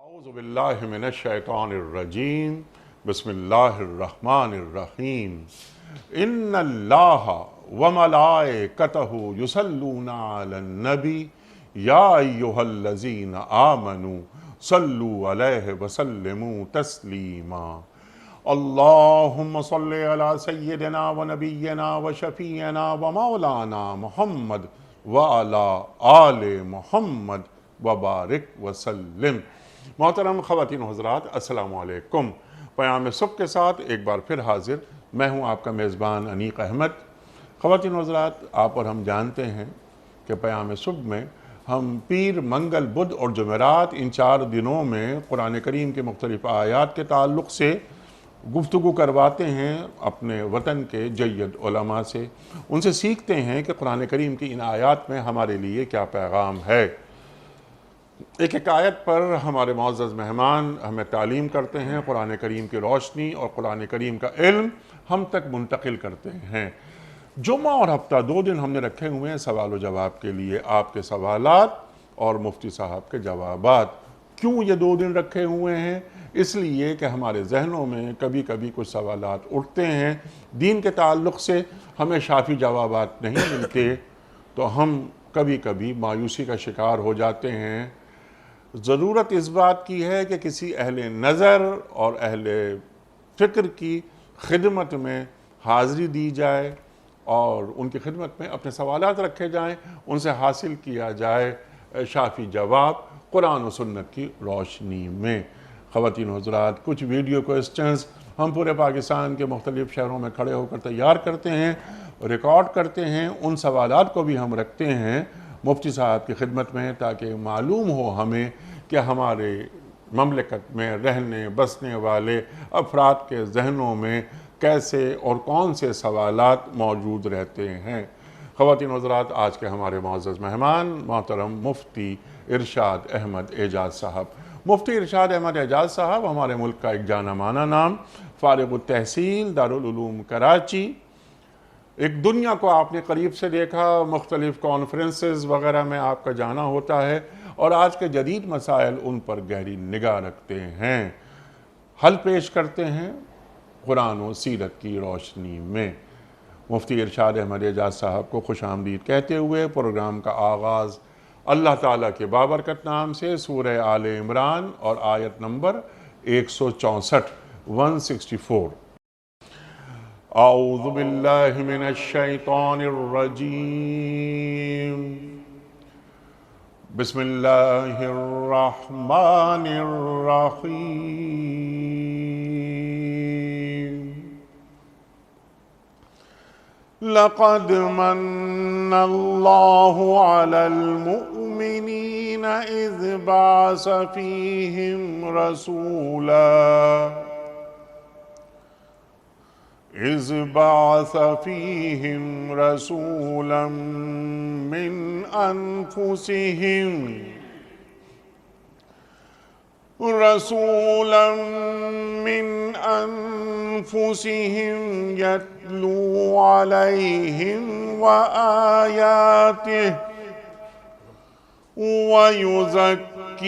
أعوذ بالله من الشيطان الرجيم بسم الله الرحمن الرحيم إن الله وملائكته يصلون على النبي يا أيها الذين آمنوا صلوا عليه وسلموا تسليما اللهم صل على سيدنا ونبينا وشفيعنا ومولانا محمد وعلى آل محمد وبارک وسلم۔ محترم خواتین و حضرات، السلام علیکم۔ پیام صبح کے ساتھ ایک بار پھر حاضر میں ہوں آپ کا میزبان انیق احمد۔ خواتین و حضرات، آپ اور ہم جانتے ہیں کہ پیام صبح میں ہم پیر، منگل، بدھ اور جمعرات ان 4 دنوں میں قرآن کریم کے مختلف آیات کے تعلق سے گفتگو کرواتے ہیں اپنے وطن کے جید علماء سے۔ ان سے سیکھتے ہیں کہ قرآن کریم کی ان آیات میں ہمارے لیے کیا پیغام ہے۔ ایک ایک آیت پر ہمارے معزز مہمان ہمیں تعلیم کرتے ہیں، قرآن کریم کی روشنی اور قرآن کریم کا علم ہم تک منتقل کرتے ہیں۔ جمعہ اور ہفتہ 2 دن ہم نے رکھے ہوئے ہیں سوال و جواب کے لیے، آپ کے سوالات اور مفتی صاحب کے جوابات۔ کیوں یہ 2 دن رکھے ہوئے ہیں؟ اس لیے کہ ہمارے ذہنوں میں کبھی کبھی کچھ سوالات اٹھتے ہیں دین کے تعلق سے، ہمیں شافی جوابات نہیں ملتے تو ہم کبھی کبھی مایوسی کا شکار ہو جاتے ہیں۔ ضرورت اس بات کی ہے کہ کسی اہل نظر اور اہل فکر کی خدمت میں حاضری دی جائے اور ان کی خدمت میں اپنے سوالات رکھے جائیں، ان سے حاصل کیا جائے شافی جواب قرآن و سنت کی روشنی میں۔ خواتین و حضرات، کچھ ویڈیو کوسچنز ہم پورے پاکستان کے مختلف شہروں میں کھڑے ہو کر تیار کرتے ہیں، ریکارڈ کرتے ہیں، ان سوالات کو بھی ہم رکھتے ہیں مفتی صاحب کی خدمت میں تاکہ معلوم ہو ہمیں کہ ہمارے مملکت میں رہنے بسنے والے افراد کے ذہنوں میں کیسے اور کون سے سوالات موجود رہتے ہیں۔ خواتین و حضرات، آج کے ہمارے معزز مہمان محترم مفتی ارشاد احمد اعجاز صاحب۔ مفتی ارشاد احمد اعجاز صاحب ہمارے ملک کا ایک جانا مانا نام، فارغ التحصیل، دارالعلوم کراچی۔ ایک دنیا کو آپ نے قریب سے دیکھا، مختلف کانفرنسز وغیرہ میں آپ کا جانا ہوتا ہے اور آج کے جدید مسائل ان پر گہری نگاہ رکھتے ہیں، حل پیش کرتے ہیں قرآن و سیرت کی روشنی میں۔ مفتی ارشاد احمد اعجاز صاحب کو خوش آمدید کہتے ہوئے پروگرام کا آغاز اللہ تعالیٰ کے بابرکت نام سے سورہ آل عمران اور آیت نمبر 164 164۔ اعوذ باللہ من الشیطان الرجیم بسم اللہ الرحمن الرحیم۔ لقد من اللہ علی المؤمنین اذ بعث فیہم رسولا من أنفسهم يتلو عليهم وآياته ويزكيهم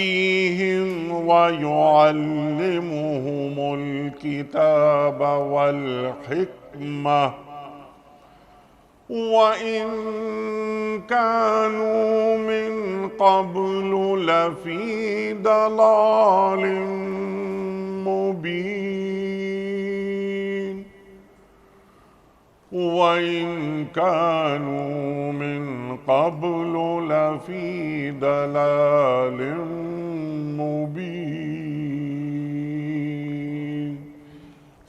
ويعلمهم الكتاب والحكمة وإن كانوا من قبل لفي ضلال مبين وإن كانوا من قبل لفي ضلال مبين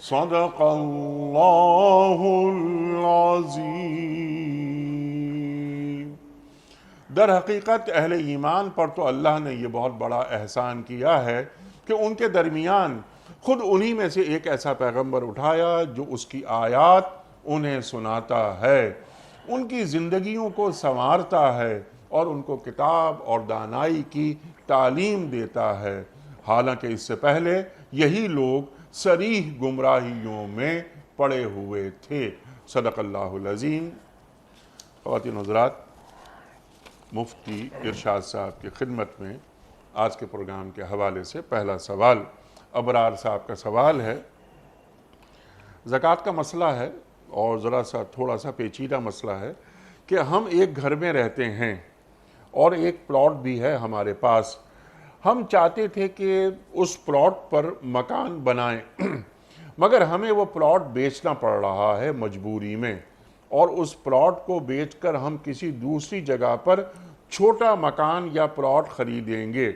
صدق اللہ العظیم۔ در حقیقت اہل ایمان پر تو اللہ نے یہ بہت بڑا احسان کیا ہے کہ ان کے درمیان خود انہی میں سے ایک ایسا پیغمبر اٹھایا جو اس کی آیات انہیں سناتا ہے، ان کی زندگیوں کو سنوارتا ہے اور ان کو کتاب اور دانائی کی تعلیم دیتا ہے، حالانکہ اس سے پہلے یہی لوگ صریح گمراہیوں میں پڑے ہوئے تھے۔ صدق اللہ العظیم۔ خواتین حضرات، مفتی ارشاد صاحب کی خدمت میں آج کے پروگرام کے حوالے سے پہلا سوال ابرار صاحب کا سوال ہے، زکوٰۃ کا مسئلہ ہے اور ذرا سا تھوڑا سا پیچیدہ مسئلہ ہے کہ ہم ایک گھر میں رہتے ہیں اور ایک پلاٹ بھی ہے ہمارے پاس. ہم چاہتے تھے کہ اس پلاٹ پر مکان بنائیں مگر ہمیں وہ پلاٹ بیچنا پڑ رہا ہے مجبوری میں، اور اس پلاٹ کو بیچ کر ہم کسی دوسری جگہ پر چھوٹا مکان یا پلاٹ خریدیں گے.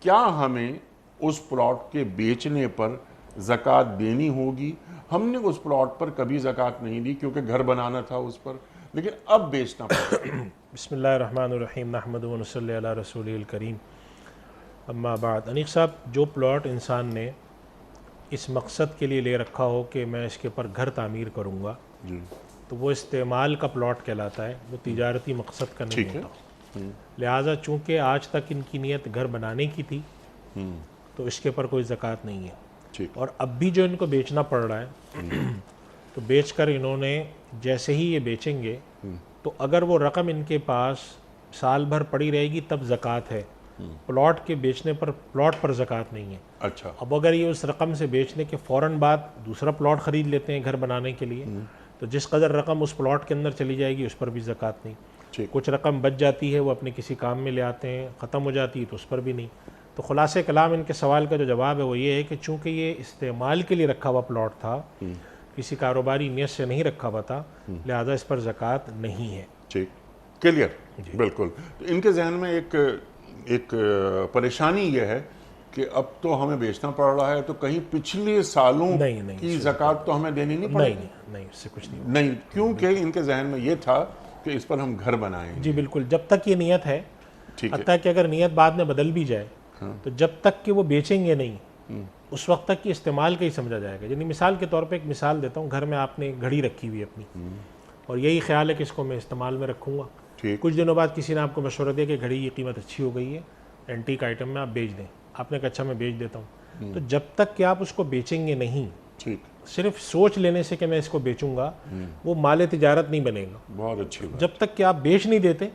کیا ہمیں اس پلاٹ کے بیچنے پر زکوٰۃ دینی ہوگی؟ ہم نے اس پلاٹ پر کبھی زکوٰۃ نہیں دی کیونکہ گھر بنانا تھا اس پر، لیکن اب بیچنا پڑا. بسم اللہ الرحمن الرحیم، نحمد و نصلی علی رسول الکریم، اما بعد. انیق صاحب، جو پلاٹ انسان نے اس مقصد کے لیے لے رکھا ہو کہ میں اس کے پر گھر تعمیر کروں گا، تو وہ استعمال کا پلاٹ کہلاتا ہے، وہ تجارتی مقصد کا نہیں ہوتا. لہٰذا چونکہ آج تک ان کی نیت گھر بنانے کی تھی تو اس کے پر کوئی زکوٰۃ نہیں ہے. اور اب بھی جو ان کو بیچنا پڑ رہا ہے تو بیچ کر انہوں نے جیسے ہی یہ بیچیں گے تو اگر وہ رقم ان کے پاس سال بھر پڑی رہے گی تب زکوٰۃ ہے. پلاٹ کے بیچنے پر پلاٹ پر زکوٰۃ نہیں ہے. اچھا، اب اگر یہ اس رقم سے بیچنے کے فوراً بعد دوسرا پلاٹ خرید لیتے ہیں گھر بنانے کے لیے تو جس قدر رقم اس پلاٹ کے اندر چلی جائے گی اس پر بھی زکوٰۃ نہیں. کچھ رقم بچ جاتی ہے، وہ اپنے کسی کام میں لے آتے ہیں، ختم ہو جاتی ہے تو اس پر بھی نہیں. تو خلاصہ کلام ان کے سوال کا جو جواب ہے وہ یہ ہے کہ چونکہ یہ استعمال کے لیے رکھا ہوا پلاٹ تھا، کسی کاروباری نیت سے نہیں رکھا ہوا تھا، لہذا اس پر زکوٰۃ نہیں ہے. ٹھیک، کلیئر. بالکل. تو ان کے ذہن میں ایک پریشانی یہ ہے کہ اب تو ہمیں بیچنا پڑ رہا ہے تو کہیں پچھلے سالوں کی زکوٰۃ تو ہمیں دینی نہیں پڑے گی. نہیں، اس سے کچھ نہیں، کیونکہ ان کے ذہن میں یہ تھا کہ اس پر ہم گھر بنائیں گے. جی بالکل، جب تک یہ نیت ہے، حتیٰ کہ اگر نیت بعد میں بدل بھی جائے تو جب تک کہ وہ بیچیں گے نہیں اس وقت تک یہ استعمال کا ہی سمجھا جائے گا. یعنی مثال کے طور پہ ایک مثال دیتا ہوں، گھر میں آپ نے گھڑی رکھی ہوئی اپنی اور یہی خیال ہے کہ اس کو میں استعمال میں رکھوں گا. کچھ دنوں بعد کسی نے آپ کو مشورہ دیا کہ گھڑی کی قیمت اچھی ہو گئی ہے، اینٹیک آئٹم میں آپ بیچ دیں. آپ نے کہا اچھا میں بیچ دیتا ہوں. تو جب تک کہ آپ اس کو بیچیں گے نہیں، صرف سوچ لینے سے کہ میں اس کو بیچوں گا، وہ مال تجارت نہیں بنے گا. بہت اچھی بات. جب تک کہ آپ بیچ نہیں دیتے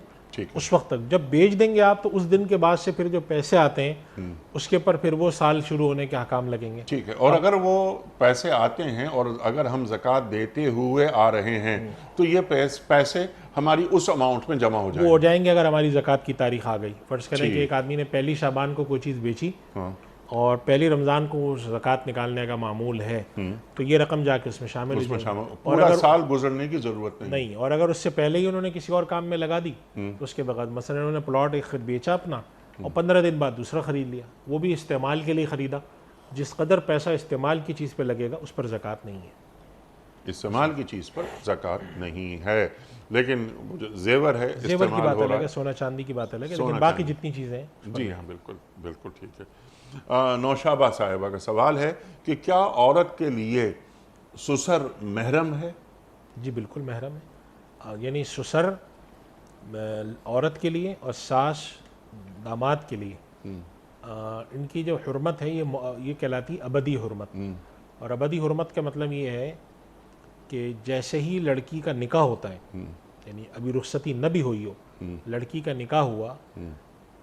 اس وقت تک. جب بیچ دیں گے آپ تو اس دن کے بعد سے پھر جو پیسے آتے ہیں اس کے پر پھر وہ سال شروع ہونے کے احکام لگیں گے. ٹھیک ہے. اور اگر وہ پیسے آتے ہیں اور اگر ہم زکوٰۃ دیتے ہوئے آ رہے ہیں تو یہ پیسے ہماری اس اماؤنٹ میں جمع ہو جائیں گے. وہ ہو جائیں گے اگر ہماری زکوٰۃ کی تاریخ آ گئی. فرض کریں کہ ایک آدمی نے پہلی شعبان کو کوئی چیز بیچی اور پہلی رمضان کو زکوٰۃ نکالنے کا معمول ہے تو یہ رقم جا کے اس میں شامل ہو جائے گی. پورا سال گزرنے کی ضرورت نہیں. اور اگر اس سے پہلے ہی انہوں نے کسی اور کام میں لگا دی تو اس کے بغیر مثلا انہوں نے پلاٹ ایک بیچا اپنا اور 15 دن بعد دوسرا خرید لیا، وہ بھی استعمال کے لیے خریدا، جس قدر پیسہ استعمال کی چیز پہ لگے گا اس پر زکوٰۃ نہیں ہے. استعمال کی چیز پر زکوٰۃ نہیں ہے، لیکن زیور ہے، زیور کی بات الگ ہے، سونا چاندی کی بات الگ ہے، لیکن باقی جتنی چیزیں ہیں. جی ہاں، بالکل بالکل ٹھیک ہے. نوشابہ صاحبہ کا سوال ہے کہ کیا عورت کے لیے سسر محرم ہے؟ جی بالکل محرم ہے. یعنی سسر عورت کے لیے اور ساس داماد کے لیے ان کی جو حرمت ہے یہ کہلاتی ابدی حرمت. اور ابدی حرمت کا مطلب یہ ہے کہ جیسے ہی لڑکی کا نکاح ہوتا ہے، یعنی ابھی رخصتی نہ بھی ہوئی ہو، لڑکی کا نکاح ہوا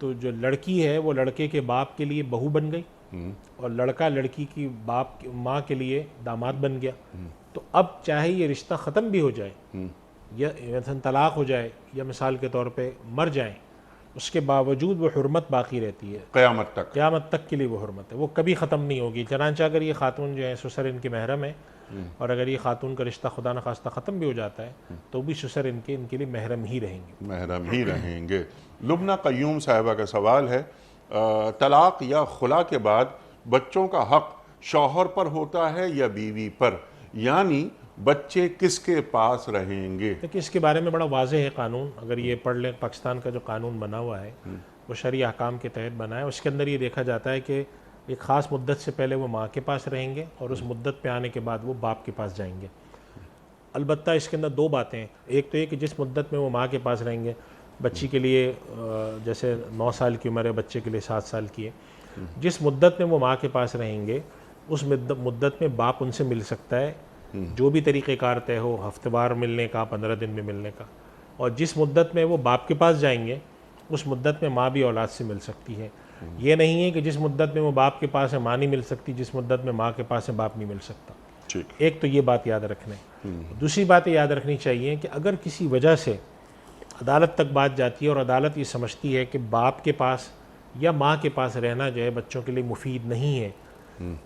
تو جو لڑکی ہے وہ لڑکے کے باپ کے لیے بہو بن گئی اور لڑکا لڑکی کی ماں کے لیے داماد بن گیا. تو اب چاہے یہ رشتہ ختم بھی ہو جائے یا مثلا طلاق ہو جائے یا مثال کے طور پہ مر جائیں، اس کے باوجود وہ حرمت باقی رہتی ہے قیامت تک کے لیے. وہ حرمت ہے، وہ کبھی ختم نہیں ہوگی. چنانچہ اگر یہ خاتون جو ہے سسر ان کے محرم ہے اور اگر یہ خاتون کا رشتہ خدا نخواستہ ختم بھی ہو جاتا ہے تو بھی سسر ان کے لیے محرم ہی رہیں گے. لبنہ قیوم صاحبہ کا سوال ہے، طلاق یا خلا کے بعد بچوں کا حق شوہر پر ہوتا ہے یا بیوی پر؟ یعنی بچے کس کے پاس رہیں گے؟ دیکھیں اس کے بارے میں بڑا واضح ہے قانون. اگر یہ پڑھ لیں، پاکستان کا جو قانون بنا ہوا ہے وہ شرعی احکام کے تحت بنا ہے. اس کے اندر یہ دیکھا جاتا ہے کہ ایک خاص مدت سے پہلے وہ ماں کے پاس رہیں گے اور اس مدت پہ آنے کے بعد وہ باپ کے پاس جائیں گے. البتہ اس کے اندر دو باتیں ہیں. ایک تو یہ کہ جس مدت میں وہ ماں کے پاس رہیں گے، بچی کے لیے جیسے 9 سال کی عمر ہے، بچے کے لیے 7 سال کی ہے، جس مدت میں وہ ماں کے پاس رہیں گے اس مدت میں باپ ان سے مل سکتا ہے، جو بھی طریقہ کار طے ہو، ہفتے وار ملنے کا، 15 دن میں ملنے کا. اور جس مدت میں وہ باپ کے پاس جائیں گے اس مدت میں ماں بھی اولاد سے مل سکتی ہے. یہ نہیں ہے کہ جس مدت میں وہ باپ کے پاس ہے ماں نہیں مل سکتی، جس مدت میں ماں کے پاس ہے باپ نہیں مل سکتا. ٹھیک. ایک تو یہ بات یاد رکھنا ہے. دوسری بات یہ یاد رکھنی چاہیے کہ اگر کسی وجہ سے عدالت تک بات جاتی ہے اور عدالت یہ سمجھتی ہے کہ باپ کے پاس یا ماں کے پاس رہنا جو ہے بچوں کے لیے مفید نہیں ہے،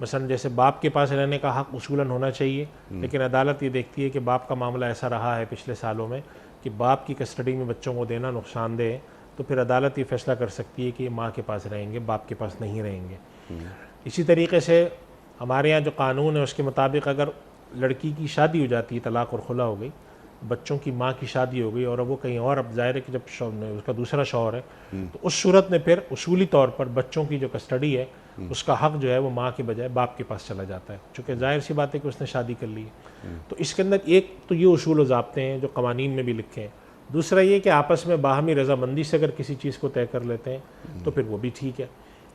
مثلا جیسے باپ کے پاس رہنے کا حق اصولاً ہونا چاہیے، لیکن عدالت یہ دیکھتی ہے کہ باپ کا معاملہ ایسا رہا ہے پچھلے سالوں میں کہ باپ کی کسٹڈی میں بچوں کو دینا نقصان دہ ہے، تو پھر عدالت یہ فیصلہ کر سکتی ہے کہ یہ ماں کے پاس رہیں گے، باپ کے پاس نہیں رہیں گے. اسی طریقے سے ہمارے ہاں جو قانون ہے اس کے مطابق اگر لڑکی کی شادی ہو جاتی ہے، طلاق اور خلا ہو گئی، بچوں کی ماں کی شادی ہو گئی اور اب وہ کہیں اور، اب ظاہر ہے کہ جب اس کا دوسرا شوہر ہے تو اس صورت میں پھر اصولی طور پر بچوں کی جو کسٹڈی ہے اس کا حق جو ہے وہ ماں کے بجائے باپ کے پاس چلا جاتا ہے، چونکہ ظاہر سی بات ہے کہ اس نے شادی کر لی ہے. تو اس کے اندر ایک تو یہ اصول و ضابطے ہیں جو قوانین میں بھی لکھے ہیں. دوسرا یہ کہ آپس میں باہمی رضامندی سے اگر کسی چیز کو طے کر لیتے ہیں تو پھر وہ بھی ٹھیک ہے.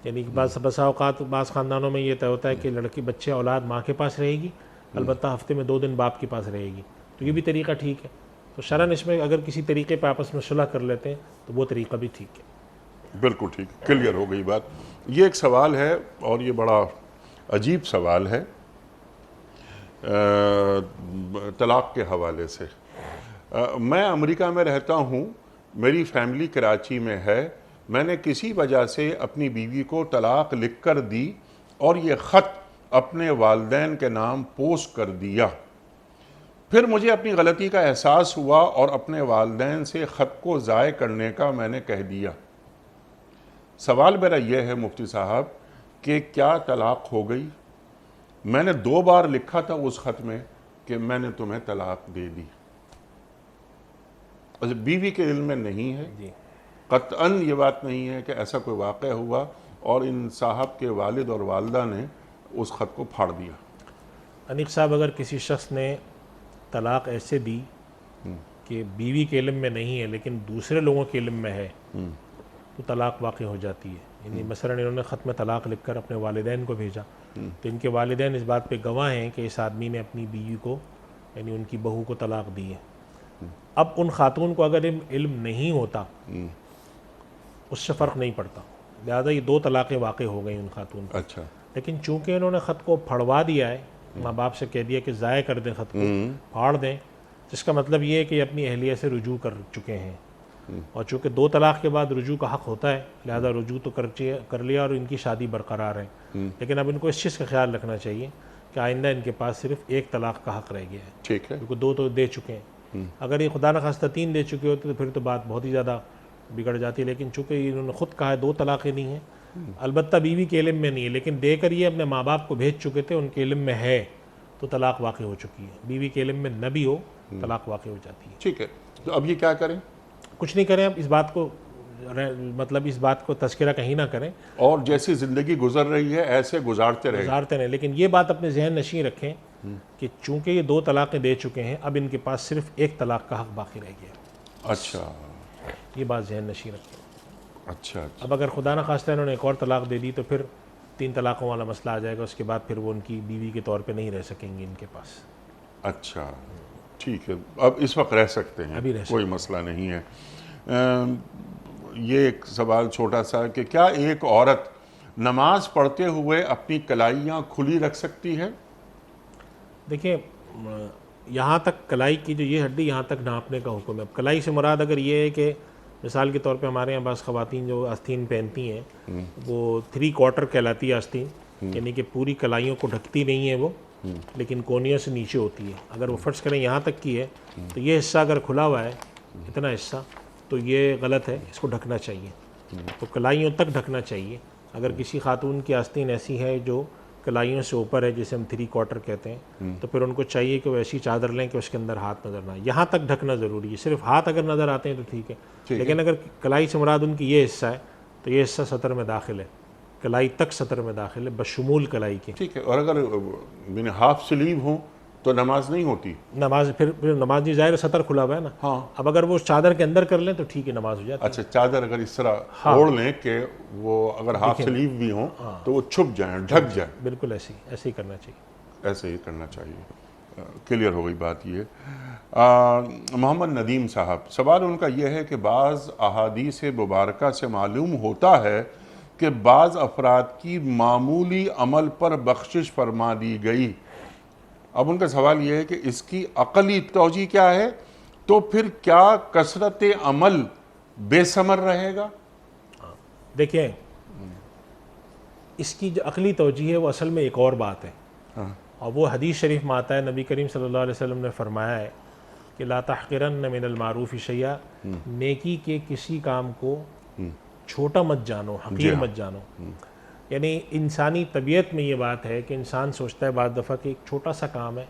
یعنی کہ بسا اوقات بعض خاندانوں میں یہ طے ہوتا ہے کہ لڑکی بچے اولاد ماں کے پاس رہے گی، البتہ ہفتے میں 2 دن باپ کے پاس رہے گی، تو یہ بھی طریقہ ٹھیک ہے. تو شرعاً اس میں اگر کسی طریقے پہ آپس میں صلح کر لیتے ہیں تو وہ طریقہ بھی ٹھیک ہے. بالکل ٹھیک، کلیئر ہو گئی بات. یہ ایک سوال ہے اور یہ بڑا عجیب سوال ہے طلاق کے حوالے سے. میں امریکہ میں رہتا ہوں، میری فیملی کراچی میں ہے. میں نے کسی وجہ سے اپنی بیوی کو طلاق لکھ کر دی اور یہ خط اپنے والدین کے نام پوسٹ کر دیا. پھر مجھے اپنی غلطی کا احساس ہوا اور اپنے والدین سے خط کو ضائع کرنے کا میں نے کہہ دیا. سوال میرا یہ ہے مفتی صاحب کہ کیا طلاق ہو گئی؟ میں نے 2 بار لکھا تھا اس خط میں کہ میں نے تمہیں طلاق دے دی. بیوی کے علم میں نہیں ہے، قطعاً یہ بات نہیں ہے کہ ایسا کوئی واقعہ ہوا اور ان صاحب کے والد اور والدہ نے اس خط کو پھاڑ دیا. انیق صاحب، اگر کسی شخص نے طلاق ایسے دی کہ بیوی کے علم میں نہیں ہے لیکن دوسرے لوگوں کے علم میں ہے تو طلاق واقع ہو جاتی ہے. یعنی مثلا انہوں نے خط میں طلاق لکھ کر اپنے والدین کو بھیجا تو ان کے والدین اس بات پہ گواہ ہیں کہ اس آدمی نے اپنی بیوی کو، یعنی ان کی بہو کو طلاق دی ہے. اب ان خاتون کو اگر علم نہیں ہوتا اس سے فرق نہیں پڑتا، لہٰذا یہ 2 طلاقیں واقع ہو گئیں ان خاتون کو. اچھا. لیکن چونکہ انہوں نے خط کو پھڑوا دیا ہے، ماں باپ سے کہہ دیا کہ ضائع کر دیں خط کو، پھاڑ دیں، جس کا مطلب یہ ہے کہ اپنی اہلیہ سے رجوع کر چکے ہیں. اور چونکہ 2 طلاق کے بعد رجوع کا حق ہوتا ہے لہذا رجوع تو کر لیا اور ان کی شادی برقرار ہے. لیکن اب ان کو اس چیز کا خیال رکھنا چاہیے کہ آئندہ ان کے پاس صرف 1 طلاق کا حق رہ گیا ہے، ٹھیک ہے، کیونکہ 2 تو دے چکے ہیں. اگر یہ خدا نخواستہ 3 دے چکے ہوتے تو پھر تو بات بہت ہی زیادہ بگڑ جاتی ہے. لیکن چونکہ انہوں نے خود کہا ہے 2 طلاقیں نہیں ہیں، البتہ بیوی کے علم میں نہیں ہے، لیکن دے کر یہ اپنے ماں باپ کو بھیج چکے تھے، ان کے علم میں ہے تو طلاق واقع ہو چکی ہے. بیوی کے علم میں نہ بھی ہو طلاق واقع ہو جاتی ہے. ٹھیک ہے. تو اب یہ کیا کریں؟ کچھ نہیں کریں، اب اس بات کو مطلب اس بات کو تذکرہ کہیں نہ کریں اور جیسی زندگی گزر رہی ہے ایسے گزارتے رہیں. لیکن یہ بات اپنے ذہن نشین رکھیں کہ چونکہ یہ 2 طلاقیں دے چکے ہیں اب ان کے پاس صرف 1 طلاق کا حق باقی رہ گیا. اچھا، یہ بات ذہن نشین رکھیں. اچھا. اب اگر خدا نہ خواستہ انہوں نے ایک اور طلاق دے دی تو پھر 3 طلاقوں والا مسئلہ آ جائے گا، اس کے بعد پھر وہ ان کی بیوی کے طور پہ نہیں رہ سکیں گے ان کے پاس. اچھا، ٹھیک ہے. اب اس وقت رہ سکتے ہیں، ابھی رہ کوئی مسئلہ نہیں ہے. یہ ایک سوال چھوٹا سا کہ کیا ایک عورت نماز پڑھتے ہوئے اپنی کلائیاں کھلی رکھ سکتی ہے؟ دیکھیں، یہاں تک کلائی کی جو یہ ہڈی یہاں تک ناپنے کا حکم ہے. اب کلائی سے مراد اگر یہ ہے کہ مثال کے طور پہ ہمارے یہاں بعض خواتین جو آستین پہنتی ہیں وہ 3/4 کہلاتی ہے آستین، یعنی کہ پوری کلائیوں کو ڈھکتی نہیں ہے وہ، لیکن کونیوں سے نیچے ہوتی ہے. اگر وہ فرض کریں یہاں تک کی ہے تو یہ حصہ اگر کھلا ہوا ہے، اتنا حصہ، تو یہ غلط ہے، اس کو ڈھکنا چاہیے. تو کلائیوں تک ڈھکنا چاہیے. اگر کسی خاتون کی آستین ایسی ہے جو کلائیوں سے اوپر ہے جسے ہم 3/4 کہتے ہیں، تو پھر ان کو چاہیے کہ وہ ایسی چادر لیں کہ اس کے اندر ہاتھ نظر نہ آئے. یہاں تک ڈھکنا ضروری ہے. صرف ہاتھ اگر نظر آتے ہیں تو ٹھیک ہے، لیکن اگر کلائی سے مراد ان کی یہ حصہ ہے تو یہ حصہ سطر میں داخل ہے، کلائی تک سطر میں داخل ہے بشمول کلائی کے. ٹھیک ہے. اور اگر ہاف سلیو ہوں تو نماز نہیں ہوتی؟ نماز پھر نماز نہیں، ظاہر سطر کھلا ہوا ہے نا. ہاں. اب اگر وہ چادر کے اندر کر لیں تو ٹھیک ہے، نماز ہو جاتی ہے. اچھا، چادر اگر اس طرح اوڑھ لیں کہ وہ اگر ہاف سلیو بھی ہوں تو وہ چھپ جائیں، ڈھک جائیں. بالکل ایسے ہی کرنا چاہیے. ایسے ہی کرنا چاہیے. کلیئر ہو گئی بات. یہ محمد ندیم صاحب، سوال ان کا یہ ہے کہ بعض احادیث مبارکہ سے معلوم ہوتا ہے کہ بعض افراد کی معمولی عمل پر بخشش فرما دی گئی۔ اب ان کا سوال یہ ہے کہ اس کی عقلی توجیہ کیا ہے؟ تو پھر کیا کثرت عمل بے ثمر رہے گا؟ دیکھیں، اس کی جو عقلی توجیہ ہے وہ اصل میں ایک اور بات ہے، اور وہ حدیث شریف میں آتا ہے، نبی کریم صلی اللہ علیہ وسلم نے فرمایا ہے کہ لا تحقرن من المعروف شیئا، نیکی کے کسی کام کو چھوٹا مت جانو، حقیر مت جانو۔ یعنی انسانی طبیعت میں یہ بات ہے کہ انسان سوچتا ہے بعض دفعہ کہ ایک چھوٹا سا کام ہے،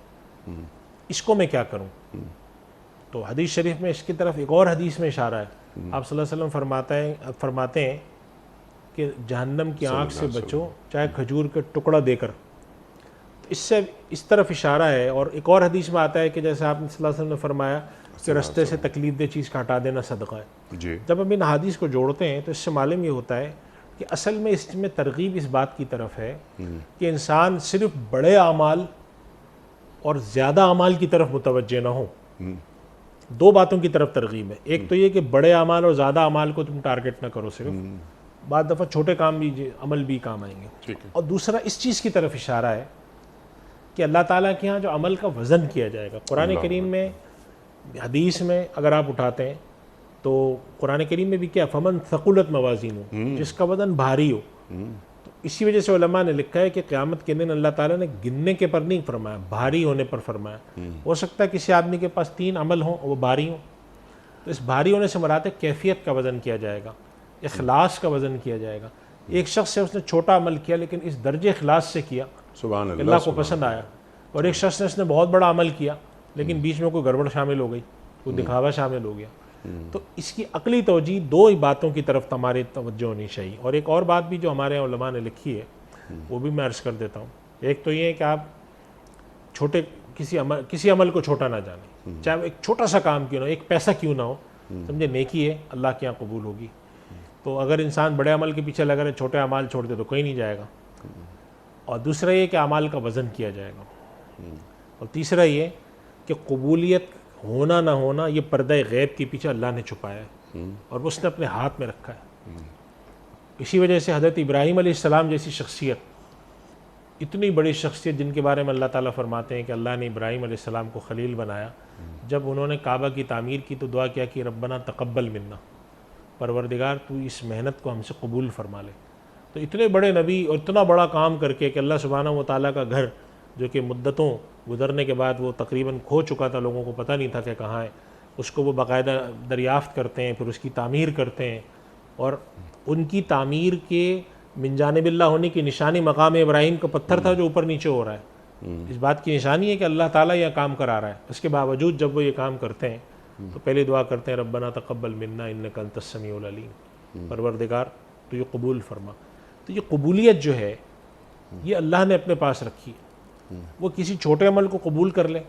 اس کو میں کیا کروں؟ تو حدیث شریف میں اس کی طرف ایک اور حدیث میں اشارہ ہے۔ آپ صلی اللہ علیہ وسلم فرماتے ہیں کہ جہنم کی آنکھ سے بچو چاہے کھجور کا ٹکڑا دے کر۔ اس سے اس طرف اشارہ ہے۔ اور ایک اور حدیث میں آتا ہے کہ جیسے آپ نے صلی اللہ علیہ وسلم نے فرمایا کہ رستے سے تکلیف دہ چیز کا ہٹا دینا صدقہ ہے۔ جی، جب ہم ان حدیث کو جوڑتے ہیں تو اس سے معلوم یہ ہوتا ہے کہ اصل میں اس میں ترغیب اس بات کی طرف ہے کہ انسان صرف بڑے اعمال اور زیادہ اعمال کی طرف متوجہ نہ ہو۔ دو باتوں کی طرف ترغیب ہے، ایک تو یہ کہ بڑے اعمال اور زیادہ اعمال کو تم ٹارگٹ نہ کرو، صرف بعض دفعہ چھوٹے کام بھی عمل بھی کام آئیں گے، ٹھیک ہے۔ اور دوسرا اس چیز کی طرف اشارہ ہے کہ اللہ تعالیٰ کے ہاں جو عمل کا وزن کیا جائے گا۔ قرآن کریم میں، حدیث میں اگر آپ اٹھاتے ہیں تو قرآن کریم میں بھی کیا فمن ثقلت موازینہ، جس کا وزن بھاری ہو۔ تو اسی وجہ سے علماء نے لکھا ہے کہ قیامت کے دن اللہ تعالیٰ نے گننے کے پر نہیں فرمایا، بھاری ہونے پر فرمایا۔ ہو سکتا ہے کسی آدمی کے پاس 3 عمل ہوں اور وہ بھاری ہوں، تو اس بھاری ہونے سے مراد ہے کیفیت کا وزن کیا جائے گا، اخلاص کا وزن کیا جائے گا۔ ایک شخص سے اس نے چھوٹا عمل کیا لیکن اس درجے اخلاص سے کیا سبحان اللہ کو پسند آیا، اور ایک شخص نے اس نے بہت بڑا عمل کیا لیکن بیچ میں کوئی گڑبڑ شامل ہو گئی، کوئی دکھاوا شامل ہو گیا۔ تو اس کی عقلی توجیہ دو ہی باتوں کی طرف ہماری توجہ ہونی چاہیے۔ اور ایک اور بات بھی جو ہمارے علماء نے لکھی ہے وہ بھی میں عرض کر دیتا ہوں۔ ایک تو یہ ہے کہ آپ چھوٹے کسی عمل کو چھوٹا نہ جانیں، چاہے وہ ایک چھوٹا سا کام کیوں نہ ہو، ایک پیسہ کیوں نہ ہو، سمجھے نیکی ہے، اللہ کے یہاں قبول ہوگی۔ تو اگر انسان بڑے عمل کے پیچھے لگا رہے، چھوٹے اعمال چھوڑ دے تو کہیں نہیں جائے گا۔ اور دوسرا یہ کہ اعمال کا وزن کیا جائے گا۔ اور تیسرا یہ کہ قبولیت ہونا نہ ہونا یہ پردہ غیب کے پیچھے اللہ نے چھپایا ہے اور اس نے اپنے ہاتھ میں رکھا ہے۔ اسی وجہ سے حضرت ابراہیم علیہ السلام جیسی شخصیت، اتنی بڑی شخصیت جن کے بارے میں اللہ تعالیٰ فرماتے ہیں کہ اللہ نے ابراہیم علیہ السلام کو خلیل بنایا، جب انہوں نے کعبہ کی تعمیر کی تو دعا کیا کہ ربنا تقبل منا، پروردگار تو اس محنت کو ہم سے قبول فرما لے۔ تو اتنے بڑے نبی اور اتنا بڑا کام کر کے کہ اللہ سبحانہ و تعالیٰ کا گھر جو کہ مدتوں گزرنے کے بعد وہ تقریباً کھو چکا تھا، لوگوں کو پتہ نہیں تھا کہ کہاں ہے، اس کو وہ باقاعدہ دریافت کرتے ہیں، پھر اس کی تعمیر کرتے ہیں، اور ان کی تعمیر کے من جانب اللہ ہونے کی نشانی مقام ابراہیم کا پتھر تھا جو اوپر نیچے ہو رہا ہے۔ اس بات کی نشانی ہے کہ اللہ تعالیٰ یہ کام کرا رہا ہے۔ اس کے باوجود جب وہ یہ کام کرتے ہیں تو پہلے دعا کرتے ہیں ربنا تقبل منا انک انت السمیع العلیم، پروردگار تو یہ قبول فرما۔ تو یہ قبولیت جو ہے یہ اللہ نے اپنے پاس رکھی ہے۔ وہ کسی چھوٹے عمل کو قبول کر لے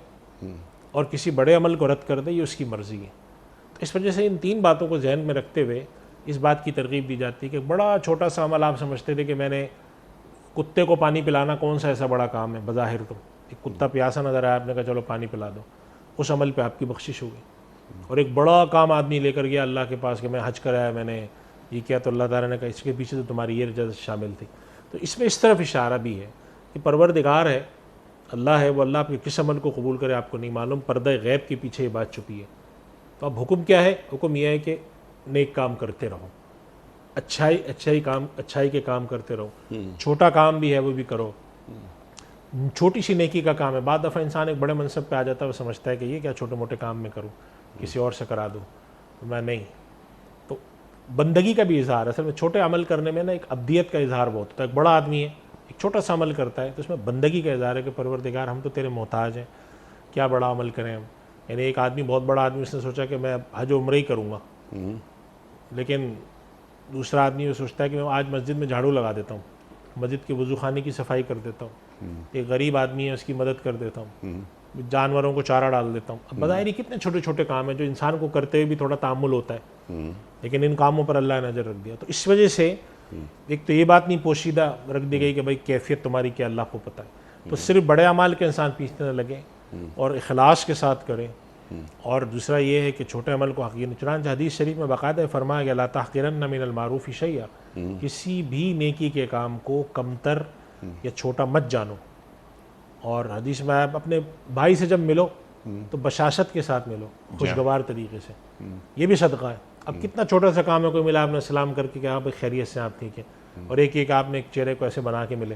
اور کسی بڑے عمل کو رد کر دے، یہ اس کی مرضی ہے۔ تو اس وجہ سے ان 3 باتوں کو ذہن میں رکھتے ہوئے اس بات کی ترغیب دی جاتی ہے کہ بڑا چھوٹا سا عمل آپ سمجھتے تھے کہ میں نے کتے کو پانی پلانا کون سا ایسا بڑا کام ہے، بظاہر تو ایک کتا پیاسا نظر آیا، آپ نے کہا چلو پانی پلا دو، اس عمل پہ آپ کی بخشش ہوگی۔ اور ایک بڑا کام آدمی لے کر گیا اللہ کے پاس کہ میں حج کرایا، میں نے یہ کیا، تو اللہ تعالیٰ نے کہا اس کے پیچھے تو تمہاری یہ رجت شامل تھی۔ تو اس میں اس طرف اشارہ بھی ہے کہ پروردگار ہے، اللہ ہے، وہ اللہ آپ کے کس عمل کو قبول کرے آپ کو نہیں معلوم، پردہ غیب کے پیچھے یہ بات چھپی ہے۔ تو اب حکم کیا ہے؟ حکم یہ ہے کہ نیک کام کرتے رہو، اچھائی کے کام کرتے رہو، چھوٹا کام بھی ہے وہ بھی کرو، چھوٹی سی نیکی کا کام ہے۔ بعض دفعہ انسان ایک بڑے منصب پہ آ جاتا ہے، وہ سمجھتا ہے کہ یہ کیا چھوٹے موٹے کام میں کروں، کسی اور سے کرا دوں، میں نہیں۔ تو بندگی کا بھی اظہار ہے، اصل میں چھوٹے عمل کرنے میں نا ایک عبدیت کا اظہار بہت ہوتا ہے۔ ایک بڑا آدمی ہے، ایک چھوٹا سا عمل کرتا ہے تو اس میں بندگی کا اظہار ہے کہ پروردگار ہم تو تیرے محتاج ہیں، کیا بڑا عمل کریں ہم۔ یعنی ایک آدمی بہت بڑا آدمی، اس نے سوچا کہ میں حج و عمرہ ہی کروں گا، لیکن دوسرا آدمی وہ سوچتا ہے کہ میں آج مسجد میں جھاڑو لگا دیتا ہوں، مسجد کے وضو خانے کی صفائی کر دیتا ہوں، ایک غریب آدمی ہے اس کی مدد کر دیتا ہوں، جانوروں کو چارہ ڈال دیتا ہوں۔ اب بظاہر کتنے چھوٹے چھوٹے کام ہیں جو انسان کو کرتے ہوئے بھی تھوڑا تعامل ہوتا ہے، لیکن ان کاموں پر اللہ نے نظر رکھ دیا۔ تو اس وجہ سے ایک تو یہ بات نہیں پوشیدہ رکھ دی گئی کہ بھائی کیفیت تمہاری کیا اللہ کو پتہ ہے، تو صرف بڑے اعمال کے انسان پیچھے نہ لگے اور اخلاص کے ساتھ کریں اور دوسرا یہ ہے کہ چھوٹے عمل کو حقیر، چنانچہ حدیث شریف میں باقاعدہ فرمایا گیا لا تحقرن من المعروف شیئا، کسی بھی نیکی کے کام کو کمتر یا چھوٹا مت جانو. اور حدیث میں آپ اپنے بھائی سے جب ملو تو بشاشت کے ساتھ ملو، خوشگوار طریقے سے، یہ بھی صدقہ ہے. اب کتنا چھوٹا سا کام ہے، کوئی ملا آپ نے سلام کر کے کہ ہاں بھائی خیریت سے آپ ٹھیک ہے، اور ایک آپ نے ایک چہرے کو ایسے بنا کے ملے،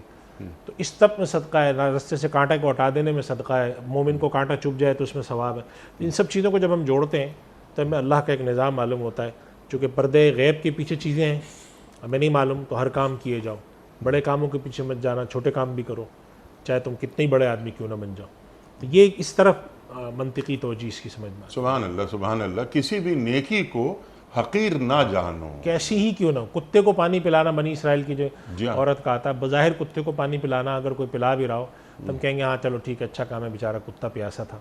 تو اس تب میں صدقہ ہے. رستے سے کانٹے کو ہٹا دینے میں صدقہ ہے، مومن کو کانٹا چبھ جائے تو اس میں ثواب ہے. ان سب چیزوں کو جب ہم جوڑتے ہیں تو ہمیں اللہ کا ایک نظام معلوم ہوتا ہے. چونکہ پردے غیب کے پیچھے چیزیں ہیں، ہمیں نہیں معلوم، تو ہر کام کیے جاؤ، بڑے کاموں کے پیچھے مت جانا، چھوٹے کام بھی کرو، چاہے تم کتنے بڑے آدمی کیوں نہ بن جاؤ. تو یہ اس طرف منطقی توجہ اس کی سمجھ میں. سبحان اللہ سبحان اللہ. کسی بھی نیکی کو حقیر نہ جانو، کیسی ہی کیوں نہ ہو. کتے کو پانی پلانا، بنی اسرائیل کی جو جی ہاں. عورت کا آتا ہے، بظاہر کتے کو پانی پلانا اگر کوئی پلا بھی رہا ہو تو ہم کہیں گے ہاں چلو ٹھیک ہے، اچھا کام ہے، بیچارہ کتا پیاسا تھا.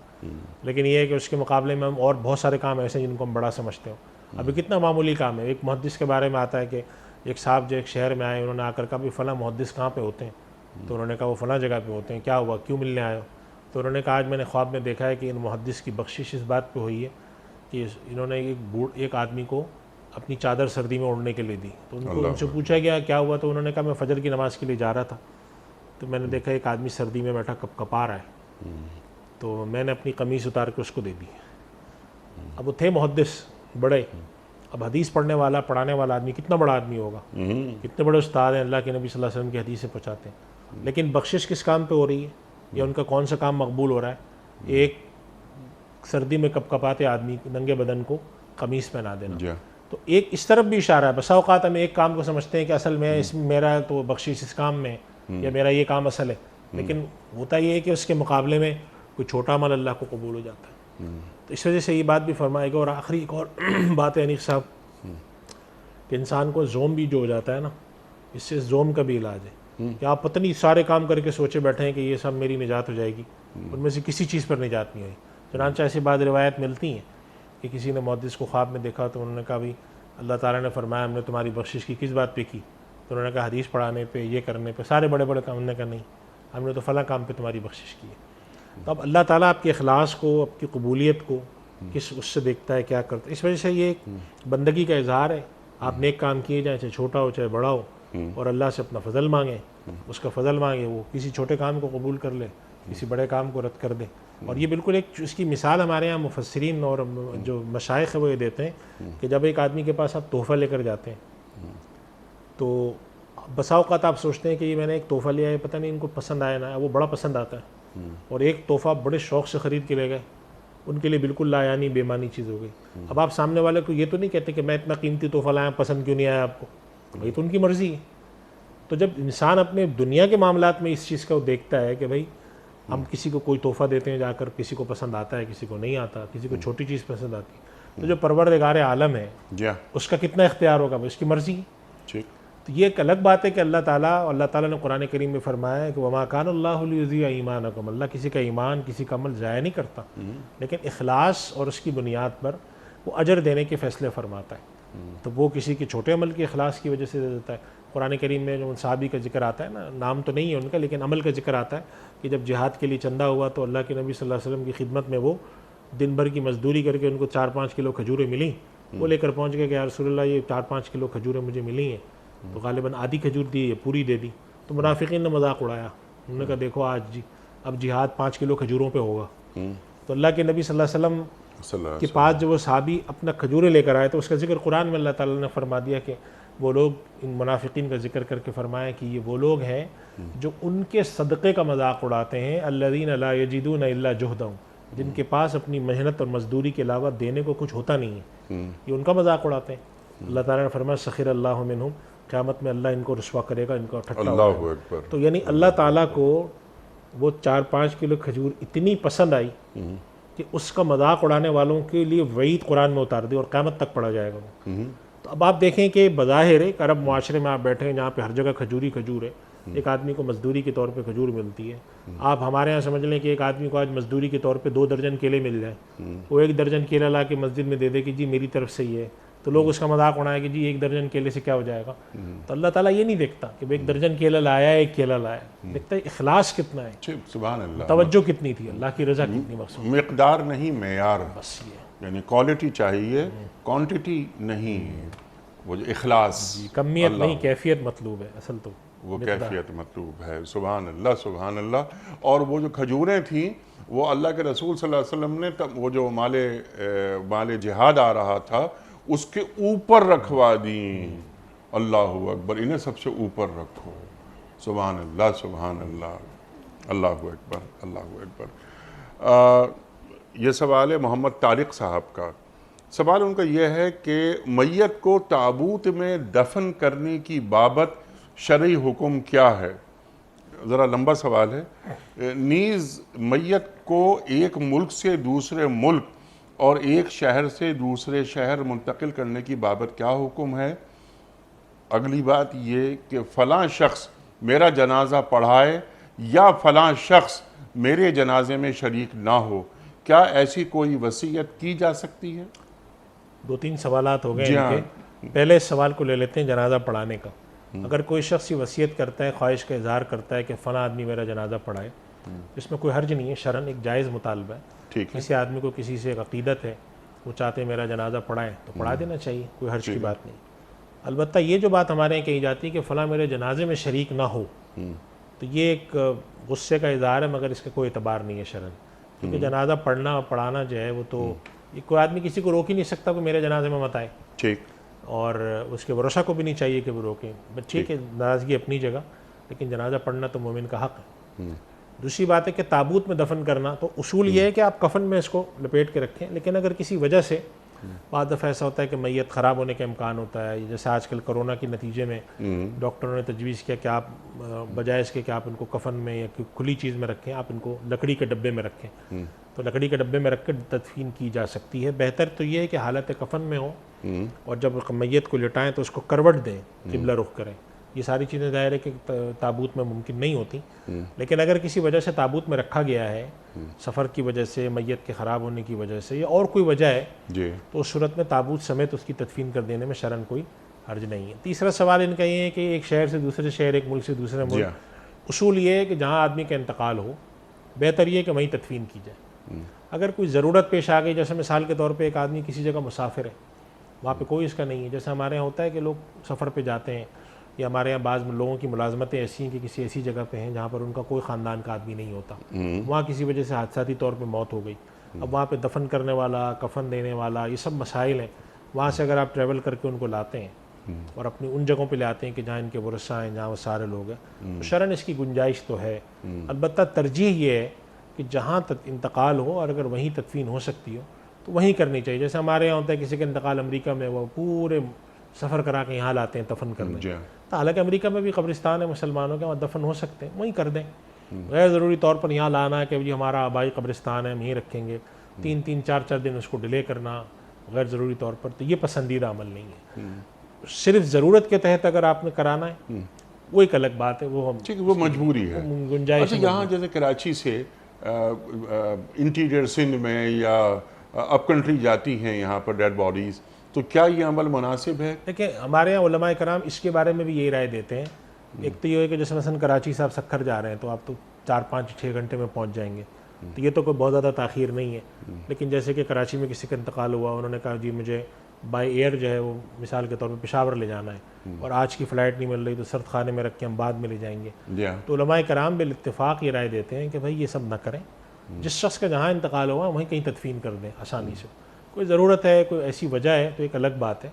لیکن یہ ہے کہ اس کے مقابلے میں ہم اور بہت سارے کام ایسے ہیں جن کو ہم بڑا سمجھتے ہو. ابھی کتنا معمولی کام ہے. ایک محدث کے بارے میں آتا ہے کہ ایک صاحب جو ایک شہر میں آئے، انہوں نے آ کر کہا بھی فلاں محدث کہاں پہ ہوتے ہیں؟ تو انہوں نے کہا وہ فلاں جگہ پہ ہوتے ہیں. کیا ہوا، کیوں ملنے آئے ہو؟ تو انہوں نے کہا آج میں نے خواب میں دیکھا ہے کہ ان محدث کی بخشش اس بات پہ ہوئی ہے کہ انہوں نے ایک آدمی کو اپنی چادر سردی میں اوڑھنے کے لیے دی. تو ان سے پوچھا گیا کیا ہوا، تو انہوں نے کہا میں فجر کی نماز کے لیے جا رہا تھا تو میں نے دیکھا ایک آدمی سردی میں بیٹھا کپ کپا رہا ہے، تو میں نے اپنی قمیص اتار کے اس کو دے دی. اب وہ تھے محدث بڑے. اب حدیث پڑھنے والا، پڑھانے والا آدمی کتنا بڑا آدمی ہوگا، کتنے بڑے استاد ہیں، اللہ کے نبی صلی اللہ علیہ وسلم کی حدیثیں پہنچاتے ہیں. لیکن بخشش کس کام پہ ہو رہی ہے یا ان کا کون سا کام مقبول ہو رہا ہے؟ ایک سردی میں کپ کپاتے آدمی ننگے بدن کو قمیص پہنا دینا. تو ایک اس طرف بھی اشارہ ہے. بسا اوقات ہم ایک کام کو سمجھتے ہیں کہ اصل میں اس میرا تو بخشش اس کام میں یا میرا یہ کام اصل ہے، لیکن ہوتا یہ ہے کہ اس کے مقابلے میں کوئی چھوٹا عمل اللہ کو قبول ہو جاتا ہے. تو اس وجہ سے یہ بات بھی فرمائے گا. اور آخری ایک اور بات ہے انیق صاحب کہ انسان کو زوم بھی جو ہو جاتا ہے نا، اس سے زوم کا بھی علاج ہے کہ آپ پتہ نہیں سارے کام کر کے سوچے بیٹھے ہیں کہ یہ سب میری نجات ہو جائے گی، ان میں سے کسی چیز پر نجات نہیں ہوئی. چنانچہ ایسی بعض روایت ملتی ہیں کہ کسی نے محدث کو خواب میں دیکھا تو انہوں نے کہا بھی اللہ تعالیٰ نے فرمایا ہم نے تمہاری بخشش کی کس بات پہ کی؟ تو انہوں نے کہا حدیث پڑھانے پہ، یہ کرنے پہ، سارے بڑے بڑے کام. انہوں نے کہا نہیں، ہم نے تو فلاں کام پہ تمہاری بخشش کی ہے. تو اب اللہ تعالیٰ آپ کے اخلاص کو، آپ کی قبولیت کو کس اس سے دیکھتا ہے، کیا کرتا ہے. اس وجہ سے یہ ایک بندگی کا اظہار ہے. آپ نیک کام کیے جائیں، چاہے چھوٹا ہو چاہے بڑا ہو، اور اللہ سے اپنا فضل مانگیں، اس کا فضل مانگیں. وہ کسی چھوٹے کام کو قبول کر لے، کسی بڑے کام کو رد کر دے. اور یہ بالکل ایک اس کی مثال ہمارے یہاں مفسرین اور جو مشائخ ہیں وہ یہ دیتے ہیں کہ جب ایک آدمی کے پاس آپ تحفہ لے کر جاتے ہیں تو بسا اوقات آپ سوچتے ہیں کہ یہ میں نے ایک تحفہ لیا ہے، پتہ نہیں ان کو پسند آیا نہ، وہ بڑا پسند آتا ہے. اور ایک تحفہ بڑے شوق سے خرید کے لے گئے، ان کے لیے بالکل لا یعنی بے معنی چیز ہو گئی. اب آپ سامنے والے کو یہ تو نہیں کہتے کہ میں اتنا قیمتی تحفہ لایا، پسند کیوں نہیں آیا آپ کو، یہ تو ان کی مرضی ہے. تو جب انسان اپنے دنیا کے معاملات میں اس چیز کو دیکھتا ہے کہ بھائی ہم کسی کو کوئی تحفہ دیتے ہیں جا کر، کسی کو پسند آتا ہے، کسی کو نہیں آتا، کسی کو چھوٹی چیز پسند آتی ہے، تو جو پروردگار عالم ہے اس کا کتنا اختیار ہوگا، اس کی مرضی ہے. تو یہ ایک الگ بات ہے کہ اللہ تعالیٰ نے قرآن کریم میں فرمایا ہے کہ وما کان اللہ لیضیع ایمانکم، اللہ کسی کا ایمان، کسی کا عمل ضائع نہیں کرتا، لیکن اخلاص اور اس کی بنیاد پر وہ اجر دینے کے فیصلے فرماتا ہے. تو وہ کسی کے چھوٹے عمل کے اخلاص کی وجہ سے دے دیتا ہے. قرآن کریم میں جو صحابی کا ذکر آتا ہے نا، نام تو نہیں ہے ان کا لیکن عمل کا ذکر آتا ہے کہ جب جہاد کے لیے چندہ ہوا تو اللہ کے نبی صلی اللہ علیہ وسلم کی خدمت میں وہ دن بھر کی مزدوری کر کے ان کو 4-5 کلو کھجوریں ملیں. وہ لے کر پہنچ گئے کہ یا رسول اللہ یہ 4-5 کلو کھجوریں مجھے ملی ہیں. تو غالباً آدھی کھجور دی، یہ پوری دے دی. تو منافقین نے مذاق اڑایا، انہوں نے کہا دیکھو آج اب جہاد 5 کلو کھجوروں پہ ہوگا. تو اللہ کے نبی صلی اللہ علیہ وسلم کے پاس جب وہ صحابی اپنا کھجوریں لے کر آئے تو اس کا ذکر قرآن میں اللہ تعالیٰ نے فرما دیا کہ وہ لوگ، ان منافقین کا ذکر کر کے فرمایا کہ یہ وہ لوگ ہیں جو ان کے صدقے کا مذاق اڑاتے ہیں، الذین لا یجدون الا جہدہم، جن کے پاس اپنی محنت اور مزدوری کے علاوہ دینے کو کچھ ہوتا نہیں ہے، یہ ان کا مذاق اڑاتے ہیں. اللہ تعالیٰ نے فرمایا سخر اللہ منہم، قیامت میں اللہ ان کو رسوا کرے گا، ان کو ٹھٹا ہوگا. تو یعنی اللہ تعالیٰ کو وہ 4-5 کلو کھجور اتنی پسند آئی کہ اس کا مذاق اڑانے والوں کے لیے وعید قرآن میں اتار دی اور قیامت تک پڑھا جائے گا وہ. تو اب آپ دیکھیں کہ بظاہر ایک عرب معاشرے میں آپ بیٹھے ہیں جہاں پہ ہر جگہ کھجور ہے، ایک آدمی کو مزدوری کے طور پہ کھجور ملتی ہے. آپ ہمارے ہاں سمجھ لیں کہ ایک آدمی کو آج مزدوری کے طور پہ 2 درجن کیلے مل جائیں، وہ 1 درجن کیلا لا کے مسجد میں دے دے کہ جی میری طرف سے یہ تو لوگ اس کا مذاق اڑائیں کہ جی 1 درجن کیلے سے کیا ہو جائے گا. تو اللہ تعالیٰ یہ نہیں دیکھتا کہ 1 درجن کیلا لایا ہے 1 کیلا لایا, دیکھتا ہے اخلاص کتنا ہے, سبحان اللہ, توجہ کتنی تھی, اللہ کی رضا کتنی مقصود. مقدار نہیں معیار, بس یہ یعنی کوالٹی چاہیے, کوانٹٹی نہیں, وہ جو اخلاص, کمیت نہیں کیفیت مطلوب ہے اصل تو, وہ کیفیت مطلوب ہے. سبحان اللہ سبحان اللہ. اور وہ جو کھجوریں تھیں وہ اللہ کے رسول صلی اللہ علیہ وسلم نے وہ جو مال جہاد آ رہا تھا اس کے اوپر رکھوا دیں. اللہ اکبر, انہیں سب سے اوپر رکھو. سبحان اللہ سبحان اللہ, اللہ اکبر اللہ اکبر. یہ سوال ہے محمد طارق صاحب کا. سوال ان کا یہ ہے کہ میت کو تابوت میں دفن کرنے کی بابت شرعی حکم کیا ہے؟ ذرا لمبا سوال ہے. نیز میت کو ایک ملک سے دوسرے ملک اور ایک شہر سے دوسرے شہر منتقل کرنے کی بابت کیا حکم ہے؟ اگلی بات یہ کہ فلاں شخص میرا جنازہ پڑھائے یا فلاں شخص میرے جنازے میں شریک نہ ہو, کیا ایسی کوئی وصیت کی جا سکتی ہے؟ 2-3 سوالات ہو گئے ان کے. پہلے اس سوال کو لے لیتے ہیں جنازہ پڑھانے کا. اگر کوئی شخص یہ وصیت کرتا ہے, خواہش کا اظہار کرتا ہے کہ فلاں آدمی میرا جنازہ پڑھائے, اس میں کوئی حرج نہیں ہے, شرعاً ایک جائز مطالبہ ہے. ٹھیک ہے, کسی آدمی کو کسی سے ایک عقیدت ہے, وہ چاہتے ہیں میرا جنازہ پڑھائیں تو پڑھا دینا چاہیے, کوئی حرج کی بات نہیں. البتہ یہ جو بات ہمارے یہاں کہی جاتی ہے کہ فلاں میرے جنازے میں شریک نہ ہو, تو یہ ایک غصے کا اظہار ہے, مگر اس کا کوئی اعتبار نہیں ہے شرعاً. کیونکہ جنازہ پڑھانا جو ہے وہ تو کوئی آدمی کسی کو روک ہی نہیں سکتا کہ میرے جنازے میں مت آئے. ٹھیک, اور اس کے ورثہ کو بھی نہیں چاہیے کہ وہ روکیں. ٹھیک ہے, ناراضگی اپنی جگہ, لیکن جنازہ پڑھنا تو مومن کا حق ہے. دوسری بات ہے کہ تابوت میں دفن کرنا, تو اصول یہ ہے کہ آپ کفن میں اس کو لپیٹ کے رکھیں. لیکن اگر کسی وجہ سے بعض دفعہ ایسا ہوتا ہے کہ میت خراب ہونے کا امکان ہوتا ہے, جیسے آج کل کرونا کے نتیجے میں ڈاکٹروں نے تجویز کیا کہ آپ بجائے اس کے کہ آپ ان کو کفن میں یا کھلی چیز میں رکھیں, آپ ان کو لکڑی کے ڈبے میں رکھیں, تو لکڑی کے ڈبے میں رکھ کے تدفین کی جا سکتی ہے. بہتر تو یہ ہے کہ حالت کفن میں ہو, اور جب میت کو لٹائیں تو اس کو کروٹ دیں, قبلہ رخ کریں. یہ ساری چیزیں ظاہر ہے کہ تابوت میں ممکن نہیں ہوتی. لیکن اگر کسی وجہ سے تابوت میں رکھا گیا ہے, سفر کی وجہ سے, میت کے خراب ہونے کی وجہ سے, یا اور کوئی وجہ ہے, تو اس صورت میں تابوت سمیت اس کی تدفین کر دینے میں شرعاً کوئی حرج نہیں ہے. تیسرا سوال ان کا یہ ہے کہ ایک شہر سے دوسرے شہر, ایک ملک سے دوسرے ملک, اصول یہ ہے کہ جہاں آدمی کا انتقال ہو بہتر یہ ہے کہ وہیں تدفین کی جائے. اگر کوئی ضرورت پیش آ گئی, جیسے مثال کے طور پہ ایک آدمی کسی جگہ مسافر ہے, وہاں پہ کوئی اس کا نہیں ہے, جیسے ہمارے یہاں ہوتا ہے کہ لوگ سفر پہ جاتے ہیں, یا ہمارے یہاں بعض لوگوں کی ملازمتیں ایسی ہیں کہ کسی ایسی جگہ پہ ہیں جہاں پر ان کا کوئی خاندان کا آدمی نہیں ہوتا, وہاں کسی وجہ سے حادثاتی طور پہ موت ہو گئی. اب وہاں پہ دفن کرنے والا, کفن دینے والا, یہ سب مسائل ہیں. وہاں سے اگر آپ ٹریول کر کے ان کو لاتے ہیں اور اپنی ان جگہوں پہ لاتے ہیں کہ جہاں ان کے ورثہ ہیں, جہاں وہ سارے لوگ ہیں, تو شرعاً اس کی گنجائش تو ہے. البتہ ترجیح یہ ہے کہ جہاں انتقال ہو اور اگر وہیں تدفین ہو سکتی ہو تو وہیں کرنی چاہیے. جیسے ہمارے یہاں ہوتا ہے کسی کا انتقال امریکہ میں, وہ پورے سفر کرا کے یہاں لاتے ہیں دفن کرنے. تو حالانکہ امریکہ میں بھی قبرستان ہے مسلمانوں کے, وہاں دفن ہو سکتے ہیں, وہیں کر دیں. غیر ضروری طور پر یہاں لانا ہے کہ جی ہمارا آبائی قبرستان ہے, ہم یہیں رکھیں گے, 3-3 4-4 دن اس کو ڈیلے کرنا غیر ضروری طور پر, تو یہ پسندیدہ عمل نہیں ہے. صرف ضرورت کے تحت اگر آپ نے کرانا ہے وہ ایک الگ بات ہے, وہ ٹھیک ہے, وہ مجبوری ہے. گنجائش یہاں جیسے کراچی سے انٹیریئر سندھ میں یا اپ کنٹری جاتی ہیں یہاں پر ڈیڈ باڈیز, تو کیا یہ عمل مناسب ہے؟ دیکھیں ہمارے یہاں علماء کرام اس کے بارے میں بھی یہی رائے دیتے ہیں. ایک تو یہ ہے کہ جیسے مثلا کراچی سے آپ سکھر جا رہے ہیں تو آپ تو 4-5-6 گھنٹے میں پہنچ جائیں گے, تو یہ تو کوئی بہت زیادہ تاخیر نہیں ہے. لیکن جیسے کہ کراچی میں کسی کا انتقال ہوا, انہوں نے کہا جی مجھے بائی ایئر جو ہے وہ مثال کے طور پہ پشاور لے جانا ہے, اور آج کی فلائٹ نہیں مل رہی, تو سرد خانے میں رکھ کے ہم بعد میں لے جائیں گے. تو علماء کرام بالاتفاق یہ رائے دیتے ہیں کہ بھائی یہ سب نہ کریں, جس شخص کا جہاں انتقال ہوا وہیں کہیں تدفین کر دیں آسانی سے. کوئی ضرورت ہے, کوئی ایسی وجہ ہے تو ایک الگ بات ہے,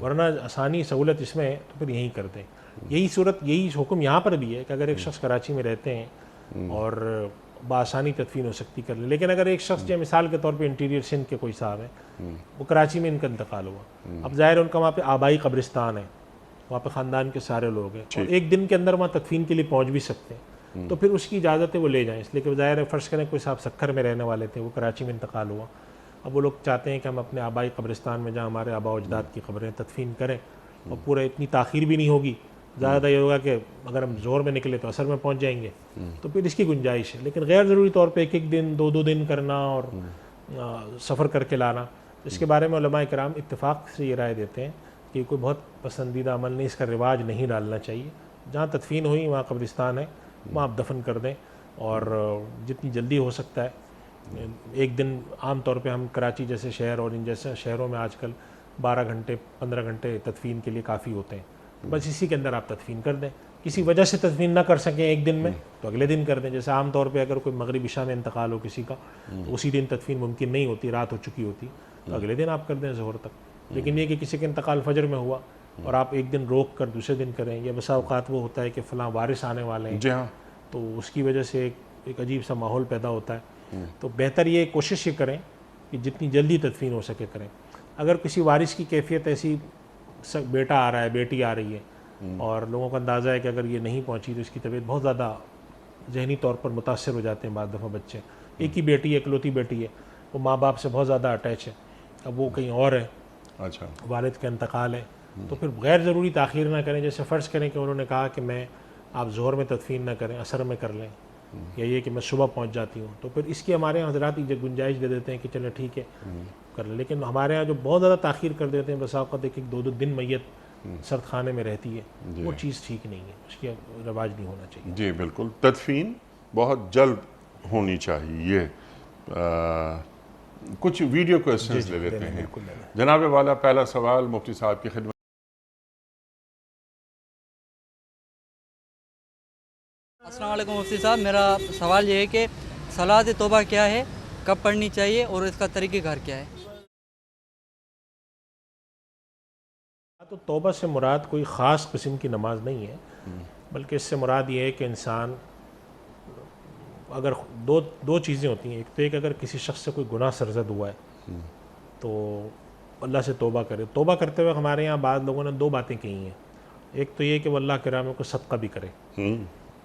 ورنہ آسانی سہولت اس میں ہے تو پھر یہیں کر دیں. یہی حکم یہاں پر بھی ہے کہ اگر ایک شخص کراچی میں رہتے ہیں اور بآسانی تدفین ہو سکتی کر لیں. لیکن اگر ایک شخص جو مثال کے طور پہ انٹیریئر سندھ کے کوئی صاحب ہیں, وہ کراچی میں ان کا انتقال ہوا, اب ظاہر ہے ان کا وہاں پہ آبائی قبرستان ہے, وہاں پہ خاندان کے سارے لوگ ہیں, اور ایک دن کے اندر وہاں تدفین کے لیے پہنچ بھی سکتے ہیں, تو پھر اس کی اجازت ہے وہ لے جائیں. اس لیے کہ ظاہر ہے فرض کریں کوئی صاحب سکھر میں رہنے والے تھے, وہ کراچی میں انتقال ہوا, اب وہ لوگ چاہتے ہیں کہ ہم اپنے آبائی قبرستان میں جہاں ہمارے آبا و اجداد کی قبریں تدفین کریں, اور پورا اتنی تاخیر بھی نہیں ہوگی, زیادہ یہ ہوگا کہ اگر ہم ظہر میں نکلے تو عصر میں پہنچ جائیں گے, تو پھر اس کی گنجائش ہے. لیکن غیر ضروری طور پہ 1-1 دن 2-2 دن کرنا اور سفر کر کے لانا, اس کے بارے میں علماء کرام اتفاق سے یہ رائے دیتے ہیں کہ کوئی بہت پسندیدہ عمل نہیں، اس کا رواج نہیں ڈالنا چاہیے. جہاں تدفین ہوئی وہاں قبرستان ہے، وہاں آپ دفن کر دیں، اور جتنی جلدی ہو سکتا ہے. ایک دن عام طور پہ ہم کراچی جیسے شہر اور ان جیسے شہروں میں آج کل 12 گھنٹے 15 گھنٹے تدفین کے لیے کافی ہوتے ہیں. بس اسی کے اندر آپ تدفین کر دیں. کسی وجہ سے تدفین نہ کر سکیں ایک دن میں تو اگلے دن کر دیں. جیسے عام طور پہ اگر کوئی مغرب عشاء میں انتقال ہو کسی کا تو اسی دن تدفین ممکن نہیں ہوتی، رات ہو چکی ہوتی، تو اگلے دن آپ کر دیں ظہر تک. لیکن یہ کہ کسی کا انتقال فجر میں ہوا اور آپ ایک دن روک کر دوسرے دن کریں، یا بسا اوقات وہ ہوتا ہے کہ فلاں وارث آنے والے ہیں جی ہاں، تو اس کی وجہ سے ایک عجیب سا ماحول پیدا ہوتا ہے. تو بہتر یہ کوشش یہ کریں کہ جتنی جلدی تدفین ہو سکے کریں. اگر کسی وارث کی کیفیت ایسی، بیٹا آ رہا ہے، بیٹی آ رہی ہے، اور لوگوں کا اندازہ ہے کہ اگر یہ نہیں پہنچی تو اس کی طبیعت بہت زیادہ ذہنی طور پر متاثر ہو جاتے ہیں بعض دفعہ بچے. ایک ہی بیٹی ہے، اکلوتی بیٹی ہے، وہ ماں باپ سے بہت زیادہ اٹیچ ہے، اب وہ کہیں اور ہے، اچھا، والد کا انتقال ہے، تو پھر غیر ضروری تاخیر نہ کریں. جیسے فرض کریں کہ انہوں نے کہا کہ میں آپ ظہر میں تدفین نہ کریں، عصر میں کر لیں، یا یہ کہ میں صبح پہنچ جاتی ہوں، تو پھر اس کی ہمارے یہاں حضرات یہ گنجائش دے دیتے ہیں کہ چلیں ٹھیک ہے کر لیں. لیکن ہمارے یہاں جو بہت زیادہ تاخیر کر دیتے ہیں، بسا اوقات ایک 2 دن میت سرد خانے میں رہتی ہے، وہ چیز ٹھیک نہیں ہے، اس کی رواج نہیں ہونا چاہیے. جی بالکل. تدفین بہت جلد ہونی چاہیے. کچھ ویڈیو کوئسچنز لے لیتے ہیں. جناب والا، پہلا سوال مفتی صاحب کی خدمت. السلام علیکم مفتی صاحب، میرا سوال یہ ہے کہ صلاۃ توبہ کیا ہے، کب پڑھنی چاہیے اور اس کا طریقہ کار کیا ہے؟ تو توبہ سے مراد کوئی خاص قسم کی نماز نہیں ہے، بلکہ اس سے مراد یہ ہے کہ انسان اگر دو چیزیں ہوتی ہیں. ایک تو اگر کسی شخص سے کوئی گناہ سرزد ہوا ہے تو اللہ سے توبہ کرے. توبہ کرتے ہوئے ہمارے یہاں بعض لوگوں نے 2 باتیں کہی ہیں. ایک تو یہ کہ وہ اللہ کے راہ میں کوئی صدقہ بھی کرے،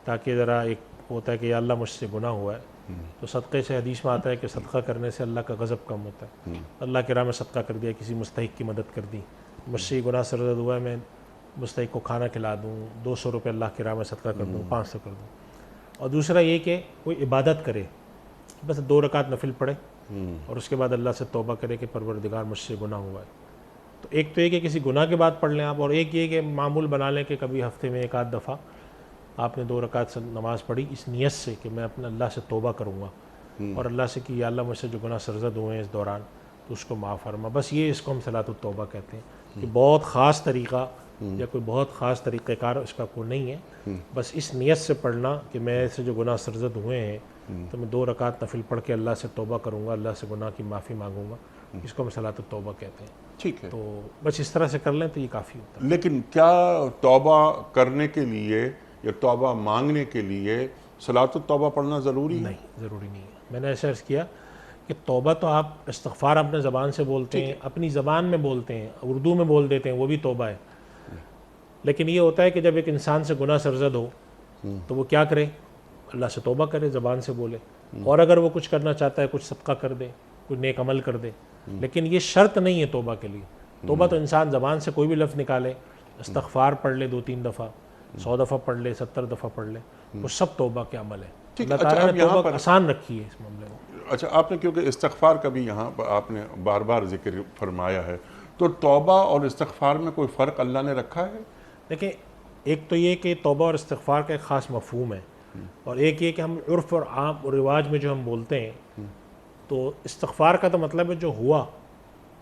تاکہ ذرا ایک ہوتا ہے کہ یا اللہ مجھ سے گناہ ہوا ہے، تو صدقے سے حدیث میں آتا ہے کہ صدقہ کرنے سے اللہ کا غضب کم ہوتا ہے. اللہ کے راہ میں صدقہ کر دیا، کسی مستحق کی مدد کر دی، مجھ سے یہ گناہ سرزد ہوا ہے، میں مستحق کو کھانا کھلا دوں، 200 روپے اللہ کے راہ میں صدقہ کر دوں، 500 کر دوں. اور دوسرا یہ کہ کوئی عبادت کرے، بس 2 رکعت نفل پڑھے اور اس کے بعد اللہ سے توبہ کرے کہ پروردگار مجھ سے گناہ ہوا ہے. تو ایک تو یہ کہ کسی گناہ کے بعد پڑھ لیں آپ، اور ایک یہ کہ معمول بنا لیں کہ کبھی ہفتے میں 1 آدھ دفعہ آپ نے 2 رکعت سے نماز پڑھی اس نیت سے کہ میں اپنے اللہ سے توبہ کروں گا اور اللہ سے کہ یا اللہ مجھ سے جو گناہ سرزد ہوئے ہیں اس دوران تو اس کو معاف فرما. بس یہ اس کو ہم صلاۃ التوبہ کہتے ہیں کہ بہت خاص طریقہ یا کوئی بہت خاص طریقہ کار اس کا کوئی نہیں ہے. بس اس نیت سے پڑھنا کہ میں سے جو گناہ سرزد ہوئے ہیں تو میں 2 رکعت نفل پڑھ کے اللہ سے توبہ کروں گا، اللہ سے گناہ کی معافی مانگوں گا. اس کو ہم صلاۃ التوبہ کہتے ہیں. ٹھیک ہے. تو بس اس طرح سے کر لیں تو یہ کافی ہوتا ہے. لیکن کیا توبہ کرنے کے لیے یا توبہ مانگنے کے لیے صلاۃ التوبہ پڑھنا ضروری ہے؟ نہیں، ضروری نہیں ہے. میں نے ایسا عرض کیا کہ توبہ تو آپ استغفار اپنے زبان سے بولتے ہیں، اپنی زبان میں بولتے ہیں، اردو میں بول دیتے ہیں، وہ بھی توبہ ہے. لیکن یہ ہوتا ہے کہ جب ایک انسان سے گناہ سرزد ہو تو وہ کیا کرے؟ اللہ سے توبہ کرے، زبان سے بولے، اور اگر وہ کچھ کرنا چاہتا ہے کچھ صدقہ کر دے، کوئی نیک عمل کر دے. لیکن یہ شرط نہیں ہے توبہ کے لیے. توبہ تو انسان زبان سے کوئی بھی لفظ نکالے، استغفار پڑھ لے 2-3 دفعہ، 100 دفعہ پڑھ لے، 70 دفعہ پڑھ لے، وہ سب توبہ کے عمل ہے. اللہ تعالیٰ نے توبہ آسان رکھی ہے اس معاملے میں. اچھا، آپ نے کیونکہ استغفار کا بھی یہاں پر آپ نے بار بار ذکر فرمایا ہے، تو توبہ اور استغفار میں کوئی فرق اللہ نے رکھا ہے؟ دیکھیں، ایک تو یہ کہ توبہ اور استغفار کا ایک خاص مفہوم ہے، اور ایک یہ کہ ہم عرف اور عام اور رواج میں جو ہم بولتے ہیں، تو استغفار کا تو مطلب ہے جو ہوا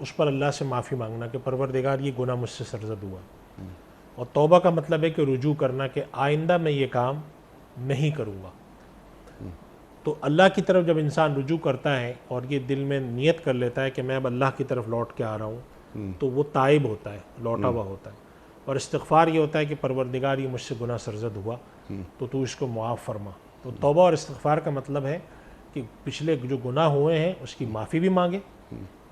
اس پر اللہ سے معافی مانگنا کہ پروردگار یہ گناہ مجھ سے سرزد ہوا. اور توبہ کا مطلب ہے کہ رجوع کرنا کہ آئندہ میں یہ کام نہیں کروں گا. تو اللہ کی طرف جب انسان رجوع کرتا ہے اور یہ دل میں نیت کر لیتا ہے کہ میں اب اللہ کی طرف لوٹ کے آ رہا ہوں، تو وہ تائب ہوتا ہے، لوٹا ہوا ہوتا ہے. اور استغفار یہ ہوتا ہے کہ پروردگار یہ مجھ سے گناہ سرزد ہوا تو اس کو معاف فرما. تو توبہ اور استغفار کا مطلب ہے کہ پچھلے جو گناہ ہوئے ہیں اس کی معافی بھی مانگے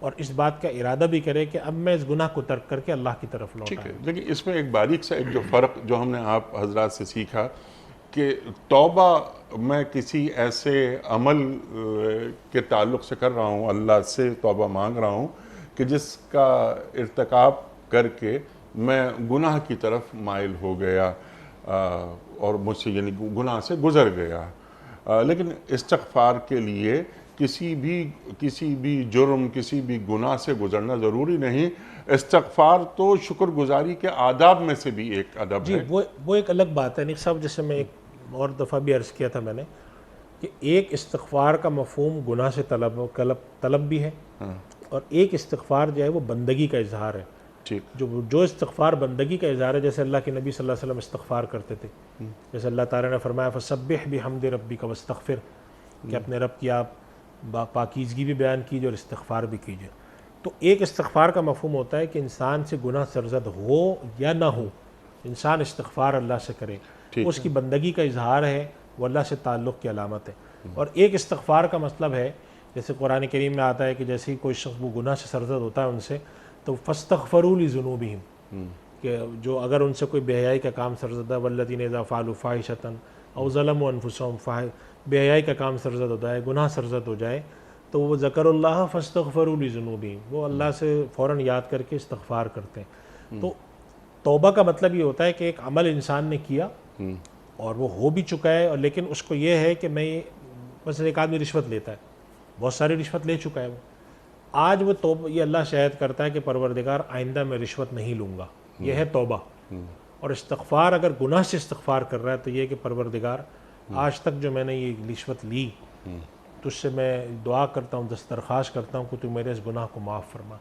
اور اس بات کا ارادہ بھی کرے کہ اب میں اس گناہ کو ترک کر کے اللہ کی طرف لوٹا. ٹھیک ہے. لیکن اس میں ایک باریک سا ایک جو فرق جو ہم نے آپ حضرات سے سیکھا کہ توبہ میں کسی ایسے عمل کے تعلق سے کر رہا ہوں، اللہ سے توبہ مانگ رہا ہوں کہ جس کا ارتکاب کر کے میں گناہ کی طرف مائل ہو گیا اور مجھ سے یعنی گناہ سے گزر گیا. لیکن استغفار کے لیے کسی بھی جرم، کسی بھی گناہ سے گزرنا ضروری نہیں. استغفار تو شکر گزاری کے آداب میں سے بھی ایک ادب جی ہے. وہ ایک الگ بات ہے. نیک صاحب جیسے میں ایک اور دفعہ بھی عرض کیا تھا میں نے کہ ایک استغفار کا مفہوم گناہ سے طلب بھی ہے، اور ایک استغفار جو ہے وہ بندگی کا اظہار ہے. ٹھیک. جو استغفار بندگی کا اظہار ہے، جیسے اللہ کے نبی صلی اللہ علیہ وسلم استغفار کرتے تھے، جیسے اللہ تعالیٰ نے فرمایا فَسَبِّحْ بِحَمْدِ رَبِّكَ وَاسْتَغْفِرْ، کہ اپنے رب کی آپ پاکیزگی بھی بیان کیجئے اور استغفار بھی کیجئے. تو ایک استغفار کا مفہوم ہوتا ہے کہ انسان سے گناہ سرزد ہو یا نہ ہو، انسان استغفار اللہ سے کرے، اس کی بندگی کا اظہار ہے، وہ اللہ سے تعلق کی علامت ہے. اور ایک استغفار کا مطلب ہے، جیسے قرآن کریم میں آتا ہے کہ جیسے ہی کوئی شخص وہ گناہ سے سرزد ہوتا ہے ان سے، تو فَاسْتَغْفَرُوا لِذُنُوبِهِمْ، کہ جو اگر ان سے کوئی بے حیائی کا کام سرزد ہے، وَالَّذِينَ إِذَا فَعَلُوا فَاحِشَةً أَوْ ظَلَمُوا أَنفُسَهُمْ، بے حیائی کا کام سرزد ہوتا ہے، گناہ سرزد ہو جائے، تو وہ ذکر اللہ فاستغفروا لذنوبہم، وہ اللہ سے فوراً یاد کر کے استغفار کرتے ہیں. تو توبہ کا مطلب یہ ہوتا ہے کہ ایک عمل انسان نے کیا اور وہ ہو بھی چکا ہے، اور لیکن اس کو یہ ہے کہ میں مثلا ایک آدمی رشوت لیتا ہے، بہت ساری رشوت لے چکا ہے، وہ آج وہ توبہ، یہ اللہ شاہد کرتا ہے کہ پروردگار آئندہ میں رشوت نہیں لوں گا، یہ ہے توبہ. اور استغفار اگر گناہ سے استغفار کر رہا ہے تو یہ کہ پروردگار آج تک جو میں نے یہ رشوت لی، تو اس سے میں دعا کرتا ہوں، دسترخواست کرتا ہوں کہ تو میرے اس گناہ کو معاف فرما.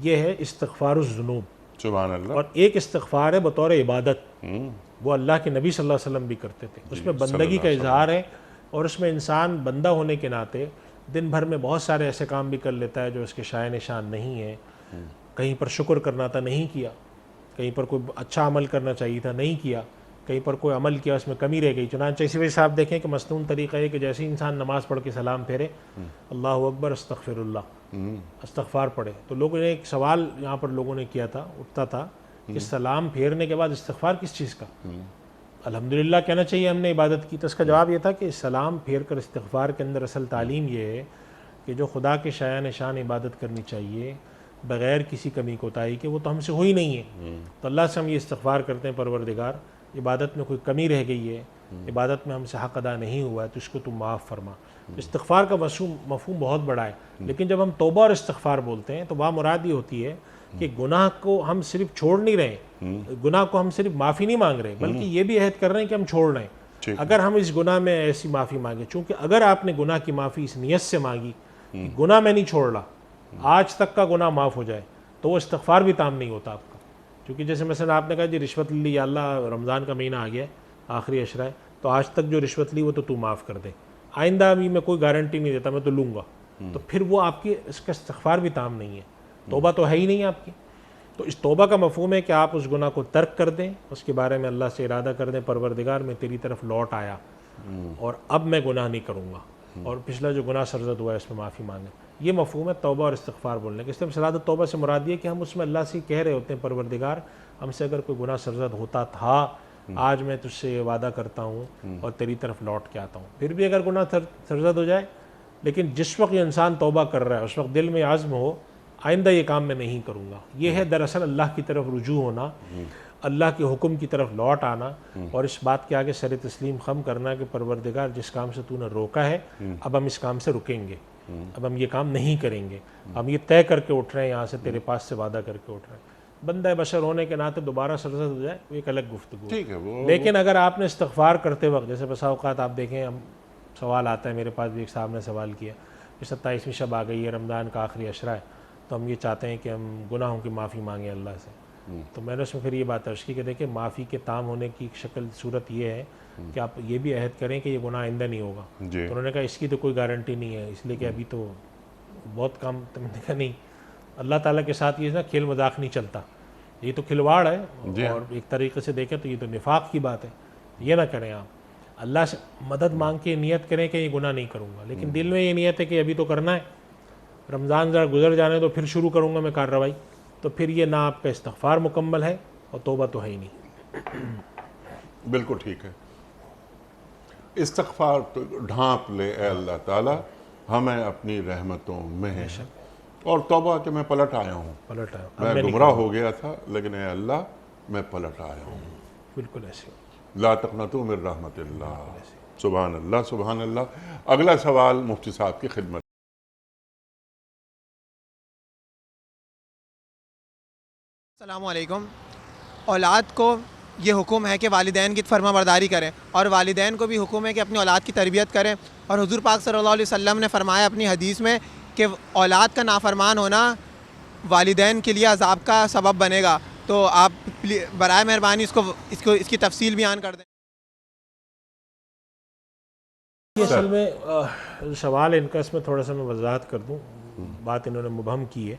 یہ ہے استغفار الذنوب. سبحان اللہ. اور ایک استغفار ہے بطور عبادت، وہ اللہ کے نبی صلی اللہ علیہ وسلم بھی کرتے تھے، اس میں بندگی کا اظہار ہے، اور اس میں انسان بندہ ہونے کے ناطے دن بھر میں بہت سارے ایسے کام بھی کر لیتا ہے جو اس کے شائع نشان نہیں ہے. کہیں پر شکر کرنا تھا نہیں کیا، کہیں پر کوئی اچھا عمل کرنا چاہیے تھا نہیں کیا، کہیں پر کوئی عمل کیا اس میں کمی رہ گئی. چنانچہ اسی وجہ سے آپ دیکھیں کہ مسنون طریقہ ہے کہ جیسے ہی انسان نماز پڑھ کے سلام پھیرے، اللہ اکبر استغفر اللہ، استغفار پڑھے. تو لوگوں نے ایک سوال یہاں پر لوگوں نے کیا تھا، اٹھتا تھا کہ سلام پھیرنے کے بعد استغفار کس چیز کا؟ الحمدللہ کہنا چاہیے ہم نے عبادت کی. تو اس کا جواب یہ تھا کہ سلام پھیر کر استغفار کے اندر اصل تعلیم یہ ہے کہ جو خدا کے شایع نشان عبادت کرنی چاہیے بغیر کسی کمی کوتاہی کے، وہ تو ہم سے ہوئی نہیں ہے. تو اللہ سے ہم یہ استغفار کرتے ہیں پروردگار عبادت میں کوئی کمی رہ گئی ہے، عبادت میں ہم سے حق ادا نہیں ہوا ہے، تو اس کو تو معاف فرما. استغفار کا مفہوم بہت بڑا ہے، لیکن جب ہم توبہ اور استغفار بولتے ہیں تو وہاں مراد یہ ہوتی ہے کہ گناہ کو ہم صرف چھوڑ نہیں رہے، گناہ کو ہم صرف معافی نہیں مانگ رہے، بلکہ یہ بھی عہد کر رہے ہیں کہ ہم چھوڑ رہے ہیں. اگر ہم اس گناہ میں ایسی معافی مانگیں، چونکہ اگر آپ نے گناہ کی معافی اس نیت سے مانگی کہ گناہ میں نہیں چھوڑ رہا، آج تک کا گناہ معاف ہو جائے، تو وہ استغفار بھی تام نہیں ہوتا آپ کا. کیونکہ جیسے مثلا آپ نے کہا جی رشوت لی، یا اللہ رمضان کا مہینہ آ گیا، آخری عشرہ ہے، تو آج تک جو رشوت لی وہ تو معاف کر دے، آئندہ بھی میں کوئی گارنٹی نہیں دیتا، میں تو لوں گا، تو پھر وہ آپ کی اس کا استغفار بھی تام نہیں ہے، توبہ تو ہے ہی نہیں آپ کی. تو اس توبہ کا مفہوم ہے کہ آپ اس گناہ کو ترک کر دیں، اس کے بارے میں اللہ سے ارادہ کر دیں پروردگار میں تیری طرف لوٹ آیا اور اب میں گناہ نہیں کروں گا، اور پچھلا جو گناہ سرزد ہوا ہے اس میں معافی مانگیں. یہ مفہوم ہے توبہ اور استغفار بولنے کے. اس لیے صلاۃ توبہ سے مراد یہ کہ ہم اس میں اللہ سے کہہ رہے ہوتے ہیں پروردگار ہم سے اگر کوئی گناہ سرزد ہوتا تھا، آج میں تجھ سے وعدہ کرتا ہوں اور تیری طرف لوٹ کے آتا ہوں. پھر بھی اگر گناہ سرزد ہو جائے، لیکن جس وقت یہ انسان توبہ کر رہا ہے اس وقت دل میں عزم ہو آئندہ یہ کام میں نہیں کروں گا. یہ ہے دراصل اللہ کی طرف رجوع ہونا، اللہ کے حکم کی طرف لوٹ آنا، اور اس بات کے آگے سر تسلیم خم کرنا کہ پروردگار جس کام سے تو نے روکا ہے اب ہم اس کام سے رکیں گے، اب ہم یہ کام نہیں کریں گے، ہم یہ طے کر کے اٹھ رہے ہیں یہاں سے، تیرے پاس سے وعدہ کر کے اٹھ رہے ہیں. بندہ بشر ہونے کے ناطے دوبارہ سرزد ہو جائے وہ ایک الگ گفتگو. ٹھیک ہے. لیکن اگر آپ نے استغفار کرتے وقت، جیسے بسا اوقات آپ دیکھیں، ہم سوال آتا ہے، میرے پاس بھی ایک صاحب نے سوال کیا کہ 27ویں شب آ گئی ہے، رمضان کا آخری عشرہ ہے، تو ہم یہ چاہتے ہیں کہ ہم گناہوں کی معافی مانگیں اللہ سے. تو میں نے اس میں پھر یہ بات عرض کی کہ دیکھیں معافی کے تام ہونے کی شکل صورت یہ ہے کہ آپ یہ بھی عہد کریں کہ یہ گناہ آئندہ نہیں ہوگا. تو انہوں نے کہا اس کی تو کوئی گارنٹی نہیں ہے، اس لیے کہ ابھی تو بہت کام. تم نے کہا نہیں، اللہ تعالیٰ کے ساتھ یہ نا کھیل مذاق نہیں چلتا، یہ تو کھلواڑ ہے، اور ایک طریقے سے دیکھیں تو یہ تو نفاق کی بات ہے. یہ نہ کریں آپ، اللہ سے مدد مانگ کے نیت کریں کہ یہ گناہ نہیں کروں گا، لیکن دل میں یہ نیت ہے کہ ابھی تو کرنا ہے، رمضان ذرا گزر جانے تو پھر شروع کروں گا میں کارروائی. تو پھر یہ نہ آپ کا استغفار مکمل ہے اور توبہ تو ہے ہی نہیں. بالکل ٹھیک ہے. استغفار تو ڈھانپ لے اے اللہ تعالیٰ ہمیں اپنی رحمتوں میں، اور توبہ کہ میں پلٹ آیا ہوں، میں گمراہ ہو گیا تھا، لیکن اے اللہ میں پلٹ آیا ہوں. بالکل ایسے. لا تقنطوا من رحمت اللہ. سبحان اللہ سبحان اللہ. اگلا سوال مفتی صاحب کی خدمت. السلام علیکم. اولاد کو یہ حکم ہے کہ والدین کی فرما برداری کریں، اور والدین کو بھی حکم ہے کہ اپنی اولاد کی تربیت کریں. اور حضور پاک صلی اللہ علیہ وسلم نے فرمایا اپنی حدیث میں کہ اولاد کا نافرمان ہونا والدین کے لیے عذاب کا سبب بنے گا. تو آپ برائے مہربانی اس کی تفصیل بیان کر دیں. یہ اصل میں سوال ان کا، اس میں تھوڑا سا میں وضاحت کر دوں. بات انہوں نے مبہم کی ہے.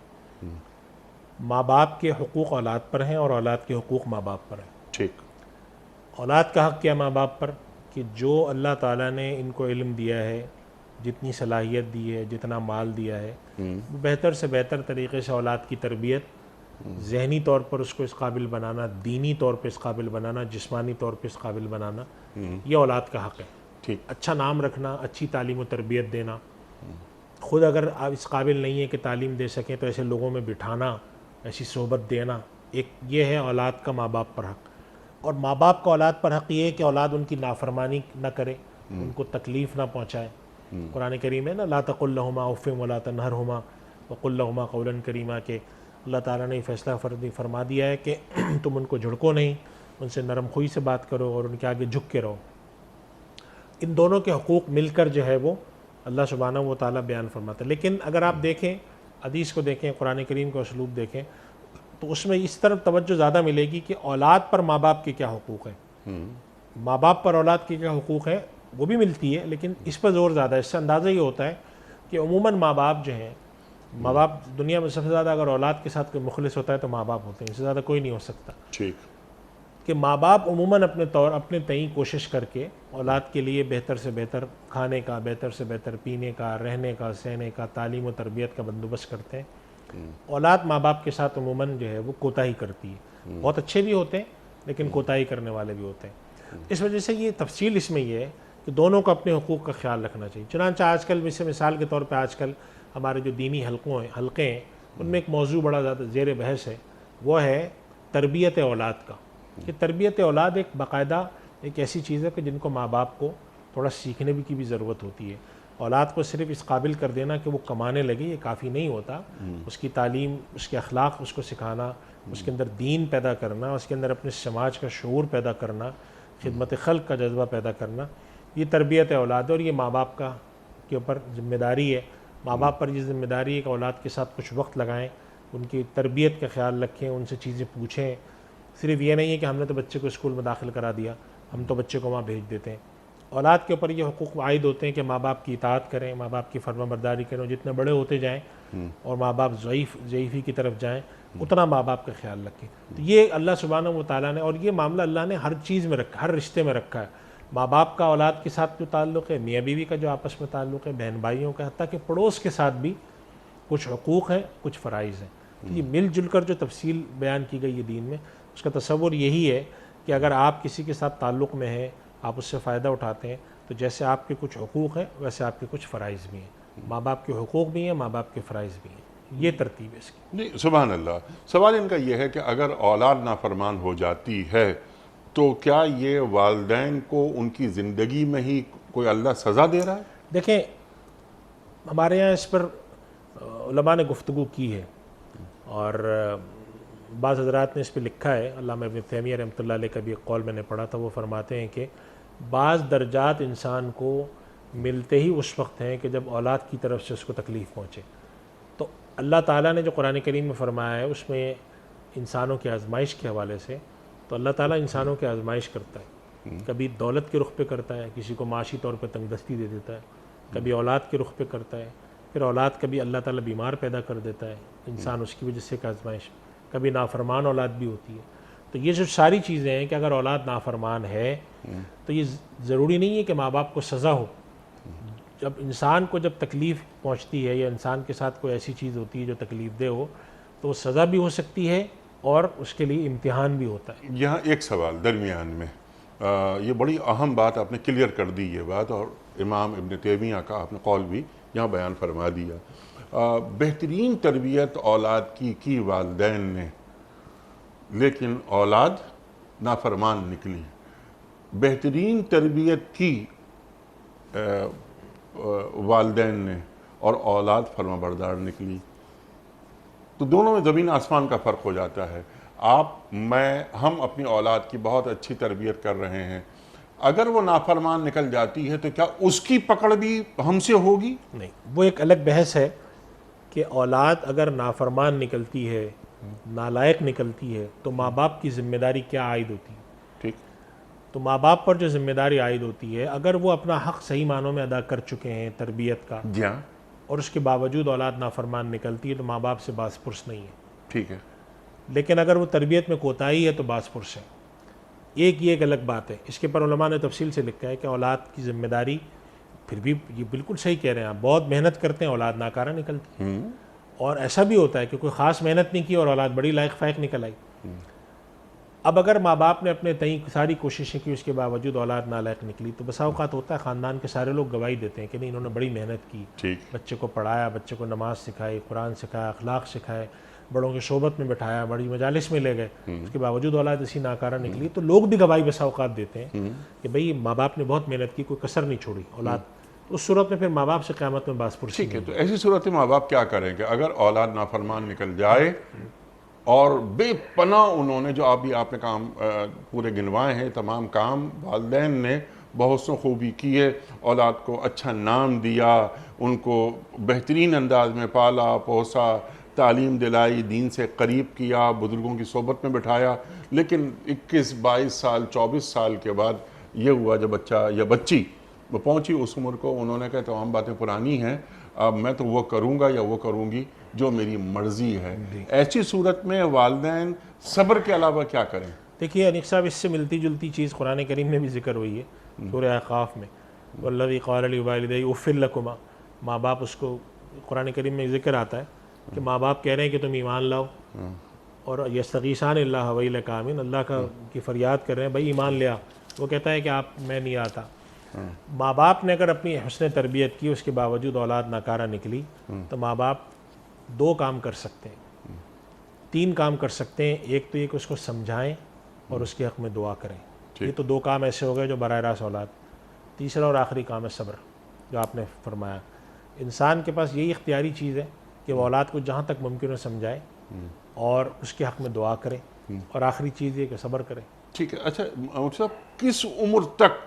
ماں باپ کے حقوق اولاد پر ہیں اور اولاد کے حقوق ماں باپ پر ہیں. ٹھیک. اولاد کا حق کیا ماں باپ پر کہ جو اللہ تعالیٰ نے ان کو علم دیا ہے، جتنی صلاحیت دی ہے، جتنا مال دیا ہے، وہ بہتر سے بہتر طریقے سے اولاد کی تربیت، ذہنی طور پر اس کو اس قابل بنانا، دینی طور پہ اس قابل بنانا، جسمانی طور پہ اس قابل بنانا، یہ اولاد کا حق ہے. ٹھیک. اچھا نام رکھنا، اچھی تعلیم و تربیت دینا. خود اگر آپ اس قابل نہیں ہے کہ تعلیم دے سکیں تو ایسے لوگوں میں بٹھانا، ایسی صحبت دینا، ایک یہ ہے اولاد کا ماں باپ پر حق. اور ماں باپ کا اولاد پر حق یہ ہے کہ اولاد ان کی نافرمانی نہ کرے، ان کو تکلیف نہ پہنچائے. قرآن کریم ہے نا، لا تقل لہما اف ولا تنہرہما وقل لہما قولا کریما، کہ اللہ تعالیٰ نے فیصلہ فرما دیا ہے کہ تم ان کو جھڑکو نہیں، ان سے نرم خوئی سے بات کرو اور ان کے آگے جھک کے رہو. ان دونوں کے حقوق مل کر جو ہے وہ اللہ سبحانہ و تعالیٰ بیان فرماتا ہے. لیکن اگر آپ دیکھیں، حدیث کو دیکھیں، قرآن کریم کا اسلوب دیکھیں، تو اس میں اس طرف توجہ زیادہ ملے گی کہ اولاد پر ماں باپ کے کیا حقوق ہیں. ماں باپ پر اولاد کے کیا حقوق ہیں وہ بھی ملتی ہے، لیکن اس پر زور زیادہ ہے. اس سے اندازہ یہ ہوتا ہے کہ عموماً ماں باپ جو ہیں، ماں باپ دنیا میں سب سے زیادہ اگر اولاد کے ساتھ کوئی مخلص ہوتا ہے تو ماں باپ ہوتے ہیں، اس سے زیادہ کوئی نہیں ہو سکتا. ٹھیک. کہ ماں باپ عموماً اپنے تئیں کوشش کر کے اولاد کے لیے بہتر سے بہتر کھانے کا، بہتر سے بہتر پینے کا، رہنے کا، سہنے کا، تعلیم و تربیت کا بندوبست کرتے ہیں. اولاد ماں باپ کے ساتھ عموماً جو ہے وہ کوتاہی کرتی ہے. بہت اچھے بھی ہوتے ہیں لیکن کوتاہی کرنے والے بھی ہوتے ہیں. اس وجہ سے یہ تفصیل اس میں یہ ہے کہ دونوں کو اپنے حقوق کا خیال رکھنا چاہیے. چنانچہ آج کل مثال کے طور پہ آج کل ہمارے جو دینی حلقے ہیں ان میں ایک موضوع بڑا زیادہ زیر بحث ہے، وہ ہے تربیت اولاد کا. کہ تربیت اولاد ایک باقاعدہ ایک ایسی چیز ہے کہ جن کو ماں باپ کو تھوڑا سیکھنے کی بھی ضرورت ہوتی ہے. اولاد کو صرف اس قابل کر دینا کہ وہ کمانے لگے یہ کافی نہیں ہوتا. اس کی تعلیم، اس کے اخلاق اس کو سکھانا، اس کے اندر دین پیدا کرنا، اس کے اندر اپنے سماج کا شعور پیدا کرنا، خدمت خلق کا جذبہ پیدا کرنا، یہ تربیت اولاد ہے. اور یہ ماں باپ کے اوپر ذمہ داری ہے. ماں باپ پر یہ ذمہ داری ہے کہ اولاد کے ساتھ کچھ وقت لگائیں، ان کی تربیت کا خیال رکھیں، ان سے چیزیں پوچھیں. صرف یہ نہیں ہے کہ ہم نے تو بچے کو اسکول میں داخل کرا دیا، ہم تو بچے کو وہاں بھیج دیتے ہیں. اولاد کے اوپر یہ حقوق عائد ہوتے ہیں کہ ماں باپ کی اطاعت کریں، ماں باپ کی فرما برداری کریں. جتنے بڑے ہوتے جائیں اور ماں باپ ضعیفی کی طرف جائیں اتنا ماں باپ کا خیال رکھیں. تو یہ اللہ سبحانہ و تعالیٰ نے، اور یہ معاملہ اللہ نے ہر چیز میں رکھا، ہر رشتے میں رکھا ہے. ماں باپ کا اولاد کے ساتھ جو تعلق ہے، میاں بیوی کا جو آپس میں تعلق ہے، بہن بھائیوں کا، حتیٰ کہ پڑوس کے ساتھ بھی کچھ حقوق ہیں، کچھ فرائض ہیں. یہ مل جل کر جو تفصیل بیان کی گئی ہے دین میں، اس کا تصور یہی ہے کہ اگر آپ کسی کے ساتھ تعلق میں ہیں، آپ اس سے فائدہ اٹھاتے ہیں، تو جیسے آپ کے کچھ حقوق ہیں ویسے آپ کے کچھ فرائض بھی ہیں. ماں باپ کے حقوق بھی ہیں، ماں باپ کے فرائض بھی ہیں. یہ ترتیب ہے اس کی. نہیں، سبحان اللہ. سوال ان کا یہ ہے کہ اگر اولاد نافرمان ہو جاتی ہے تو کیا یہ والدین کو ان کی زندگی میں ہی کوئی اللہ سزا دے رہا ہے؟ دیکھیں، ہمارے یہاں اس پر علماء نے گفتگو کی ہے، اور بعض حضرات نے اس پہ لکھا ہے. علامہ ابن تیمیہ رحمۃ اللہ علیہ کا بھی ایک قول میں نے پڑھا تھا. وہ فرماتے ہیں کہ بعض درجات انسان کو ملتے ہی اس وقت ہیں کہ جب اولاد کی طرف سے اس کو تکلیف پہنچے. تو اللہ تعالیٰ نے جو قرآن کریم میں فرمایا ہے اس میں انسانوں کی آزمائش کے حوالے سے، تو اللہ تعالیٰ انسانوں کی آزمائش کرتا ہے. کبھی دولت کے رخ پہ کرتا ہے، کسی کو معاشی طور پہ تنگ دستی دے دیتا ہے. کبھی اولاد کے رخ پہ کرتا ہے، پھر اولاد کبھی اللہ تعالیٰ بیمار پیدا کر دیتا ہے، انسان اس کی وجہ سے ایک آزمائش. کبھی نافرمان اولاد بھی ہوتی ہے. تو یہ جو ساری چیزیں ہیں کہ اگر اولاد نافرمان ہے تو یہ ضروری نہیں ہے کہ ماں باپ کو سزا ہو. جب انسان کو جب تکلیف پہنچتی ہے یا انسان کے ساتھ کوئی ایسی چیز ہوتی ہے جو تکلیف دہ ہو، تو وہ سزا بھی ہو سکتی ہے اور اس کے لیے امتحان بھی ہوتا ہے. یہاں ایک سوال درمیان میں، یہ بڑی اہم بات آپ نے کلیئر کر دی یہ بات، اور امام ابن تیمیہ کا آپ نے قول بھی یہاں بیان فرما دیا. بہترین تربیت اولاد کی والدین نے، لیکن اولاد نافرمان نکلی. بہترین تربیت کی والدین نے اور اولاد فرما بردار نکلی. تو دونوں میں زمین آسمان کا فرق ہو جاتا ہے. ہم اپنی اولاد کی بہت اچھی تربیت کر رہے ہیں، اگر وہ نافرمان نکل جاتی ہے تو کیا اس کی پکڑ بھی ہم سے ہوگی؟ نہیں، وہ ایک الگ بحث ہے کہ اولاد اگر نافرمان نکلتی ہے، نالائق نکلتی ہے، تو ماں باپ کی ذمہ داری کیا عائد ہوتی ہے؟ ٹھیک، تو ماں باپ پر جو ذمہ داری عائد ہوتی ہے، اگر وہ اپنا حق صحیح معنوں میں ادا کر چکے ہیں تربیت کا، جی ہاں، اور اس کے باوجود اولاد نافرمان نکلتی ہے، تو ماں باپ سے باس پرس نہیں ہے۔ ٹھیک ہے، لیکن اگر وہ تربیت میں کوتاہی ہے تو باس پرس ہے۔ یہ ایک الگ بات ہے، اس کے پر علماء نے تفصیل سے لکھا ہے کہ اولاد کی ذمہ داری، پھر بھی یہ بالکل صحیح کہہ رہے ہیں آپ، بہت محنت کرتے ہیں اولاد ناکارہ نکلتی ہے، اور ایسا بھی ہوتا ہے کہ کوئی خاص محنت نہیں کی اور اولاد بڑی لائق فائق نکل آئی۔ اب اگر ماں باپ نے اپنے تئیں ساری کوششیں کی، اس کے باوجود اولاد نالائق نکلی، تو بسا اوقات ہوتا ہے خاندان کے سارے لوگ گواہی دیتے ہیں کہ نہیں، انہوں نے بڑی محنت کی، ٹھیک، بچے کو پڑھایا، بچے کو نماز سکھائی، قرآن سکھایا، اخلاق سکھائے، بڑوں کی صحبت میں بٹھایا، بڑی مجالس میں لے گئے، اس کے باوجود اولاد اسی ناکارہ نکلی، تو لوگ بھی گواہی بسا اوقات دیتے ہیں کہ بھئی ماں باپ نے بہت محنت کی، کوئی کسر نہیں چھوڑی اولاد۔ تو اس صورت میں پھر ماں باپ سے قیامت میں باس پرسی ٹھیک ہے۔ تو ایسی صورت میں ماں باپ کیا کریں کہ اگر اولاد نافرمان نکل جائے اور بے پناہ انہوں نے جو آپ نے کام پورے گنوائے ہیں، تمام کام والدین نے بہت سو خوبی کیے، اولاد کو اچھا نام دیا، ان کو بہترین انداز میں پالا پوسا، تعلیم دلائی، دین سے قریب کیا، بزرگوں کی صحبت میں بٹھایا، لیکن 21 22 سال 24 سال کے بعد یہ ہوا جب بچہ یا بچی وہ پہنچی اس عمر کو، انہوں نے کہا تمام باتیں پرانی ہیں، اب میں تو وہ کروں گا یا وہ کروں گی جو میری مرضی ہے۔ ایسی صورت میں والدین صبر کے علاوہ کیا کریں؟ دیکھیے انیق صاحب، اس سے ملتی جلتی چیز قرآن کریم میں بھی ذکر ہوئی ہے، سورہ احقاف میں، والذی قال لوالدیہ اف لکما، ماں باپ، اس کو قرآن کریم میں ذکر آتا ہے کہ ماں باپ کہہ رہے ہیں کہ تم ایمان لاؤ، اور یستغیثان اللہ ویلک آمین، اللہ کی فریاد کر رہے ہیں بھائی ایمان لیا، وہ کہتا ہے کہ میں نہیں آتا۔ ماں باپ نے اگر اپنی حسن تربیت کی، اس کے باوجود اولاد ناکارہ نکلی، تو ماں باپ 2 کام کر سکتے ہیں، 3 کام کر سکتے ہیں۔ ایک تو یہ کہ اس کو سمجھائیں اور اس کے حق میں دعا کریں، یہ تو 2 کام ایسے ہو گئے جو براہ راست اولاد۔ تیسرا اور آخری کام ہے صبر، جو آپ نے فرمایا۔ انسان کے پاس یہی اختیاری چیز ہے کہ وہ اولاد کو جہاں تک ممکن ہو سمجھائے اور اس کے حق میں دعا کرے، اور آخری چیز یہ کہ صبر کرے۔ ٹھیک ہے۔ اچھا صاحب، کس عمر تک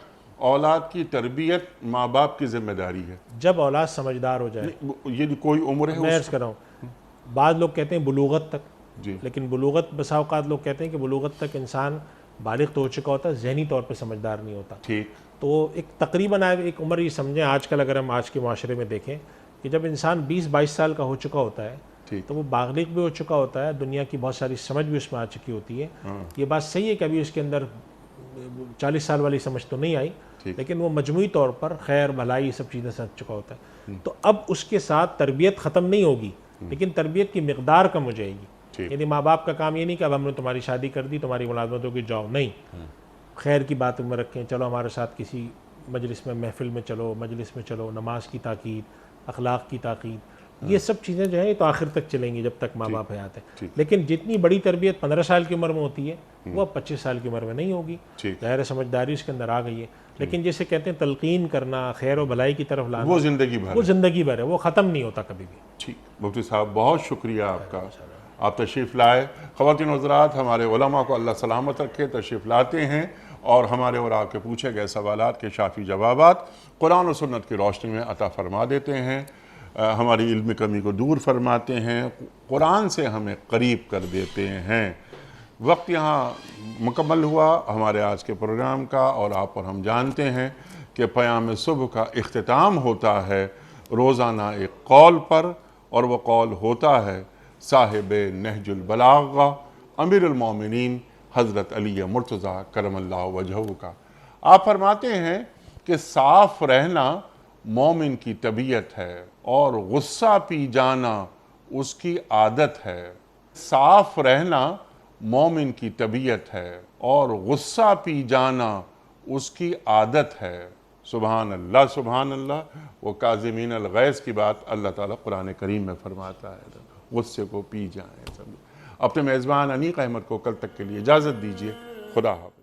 اولاد کی تربیت ماں باپ کی ذمہ داری ہے؟ جب اولاد سمجھدار ہو جائے۔ یہ کوئی عمر ہے؟ میں عرض کر رہا ہوں، بعض لوگ کہتے ہیں بلوغت تک، جی، لیکن بلوغت بسا اوقات لوگ کہتے ہیں کہ بلوغت تک انسان بالغ تو ہو چکا ہوتا ہے، ذہنی طور پہ سمجھدار نہیں ہوتا۔ ٹھیک، تو ایک تقریباً ایک عمر یہ سمجھیں، آج کل اگر ہم آج کے معاشرے میں دیکھیں کہ جب انسان 20 22 سال کا ہو چکا ہوتا ہے تو وہ بالغ بھی ہو چکا ہوتا ہے، دنیا کی بہت ساری سمجھ بھی اس میں آ چکی ہوتی ہے۔ یہ بات صحیح ہے کہ ابھی اس کے اندر 40 سال والی سمجھ تو نہیں آئی، لیکن وہ مجموعی طور پر خیر بھلائی یہ سب چیزیں سمجھ چکا ہوتا ہے۔ تو اب اس کے ساتھ تربیت ختم نہیں ہوگی، لیکن تربیت کی مقدار کم ہو جائے گی۔ یعنی ماں باپ کا کام یہ نہیں کہ اب ہم نے تمہاری شادی کر دی، تمہاری ملازمت ہوگی، جاؤ، نہیں، خیر کی بات میں رکھیں، چلو ہمارے ساتھ کسی مجلس میں، محفل میں چلو، مجلس میں چلو، نماز کی تاکید، اخلاق کی تاکید، یہ سب چیزیں جو ہیں یہ تو آخر تک چلیں گی جب تک ماں باپ حیات ہیں۔ لیکن جتنی بڑی تربیت 15 سال کی عمر میں ہوتی ہے وہ اب 25 سال کی عمر میں نہیں ہوگی، ظاہر سمجھداری اس کے اندر آ گئی ہے۔ لیکن جسے کہتے ہیں تلقین کرنا، خیر و بھلائی کی طرف لانا، وہ زندگی بھر، وہ زندگی بھر ہے، وہ ختم نہیں ہوتا کبھی بھی۔ ٹھیک، مفتی صاحب بہت شکریہ آپ کا، آپ تشریف لائے۔ خواتین و حضرات، ہمارے علماء کو اللہ سلامت رکھے، تشریف لاتے ہیں اور ہمارے اور آپ کے پوچھے گئے سوالات کے شافی جوابات قرآن و سنت کی روشنی میں عطا فرما دیتے ہیں، ہماری علم کمی کو دور فرماتے ہیں، قرآن سے ہمیں قریب کر دیتے ہیں۔ وقت یہاں مکمل ہوا ہمارے آج کے پروگرام کا، اور آپ اور ہم جانتے ہیں کہ پیام صبح کا اختتام ہوتا ہے روزانہ ایک قول پر، اور وہ قول ہوتا ہے صاحب نہج البلاغہ امیر المومنین حضرت علی مرتضیٰ کرم اللہ وجہہ کا۔ آپ فرماتے ہیں کہ صاف رہنا مومن کی طبیعت ہے اور غصہ پی جانا اس کی عادت ہے۔ صاف رہنا مومن کی طبیعت ہے اور غصہ پی جانا اس کی عادت ہے۔ سبحان اللہ، سبحان اللہ۔ وہ کاظمین الغیظ کی بات اللہ تعالیٰ قرآن کریم میں فرماتا ہے، غصے کو پی جائیں۔ اپنے میزبان انیق احمد کو کل تک کے لیے اجازت دیجیے، خدا حافظ۔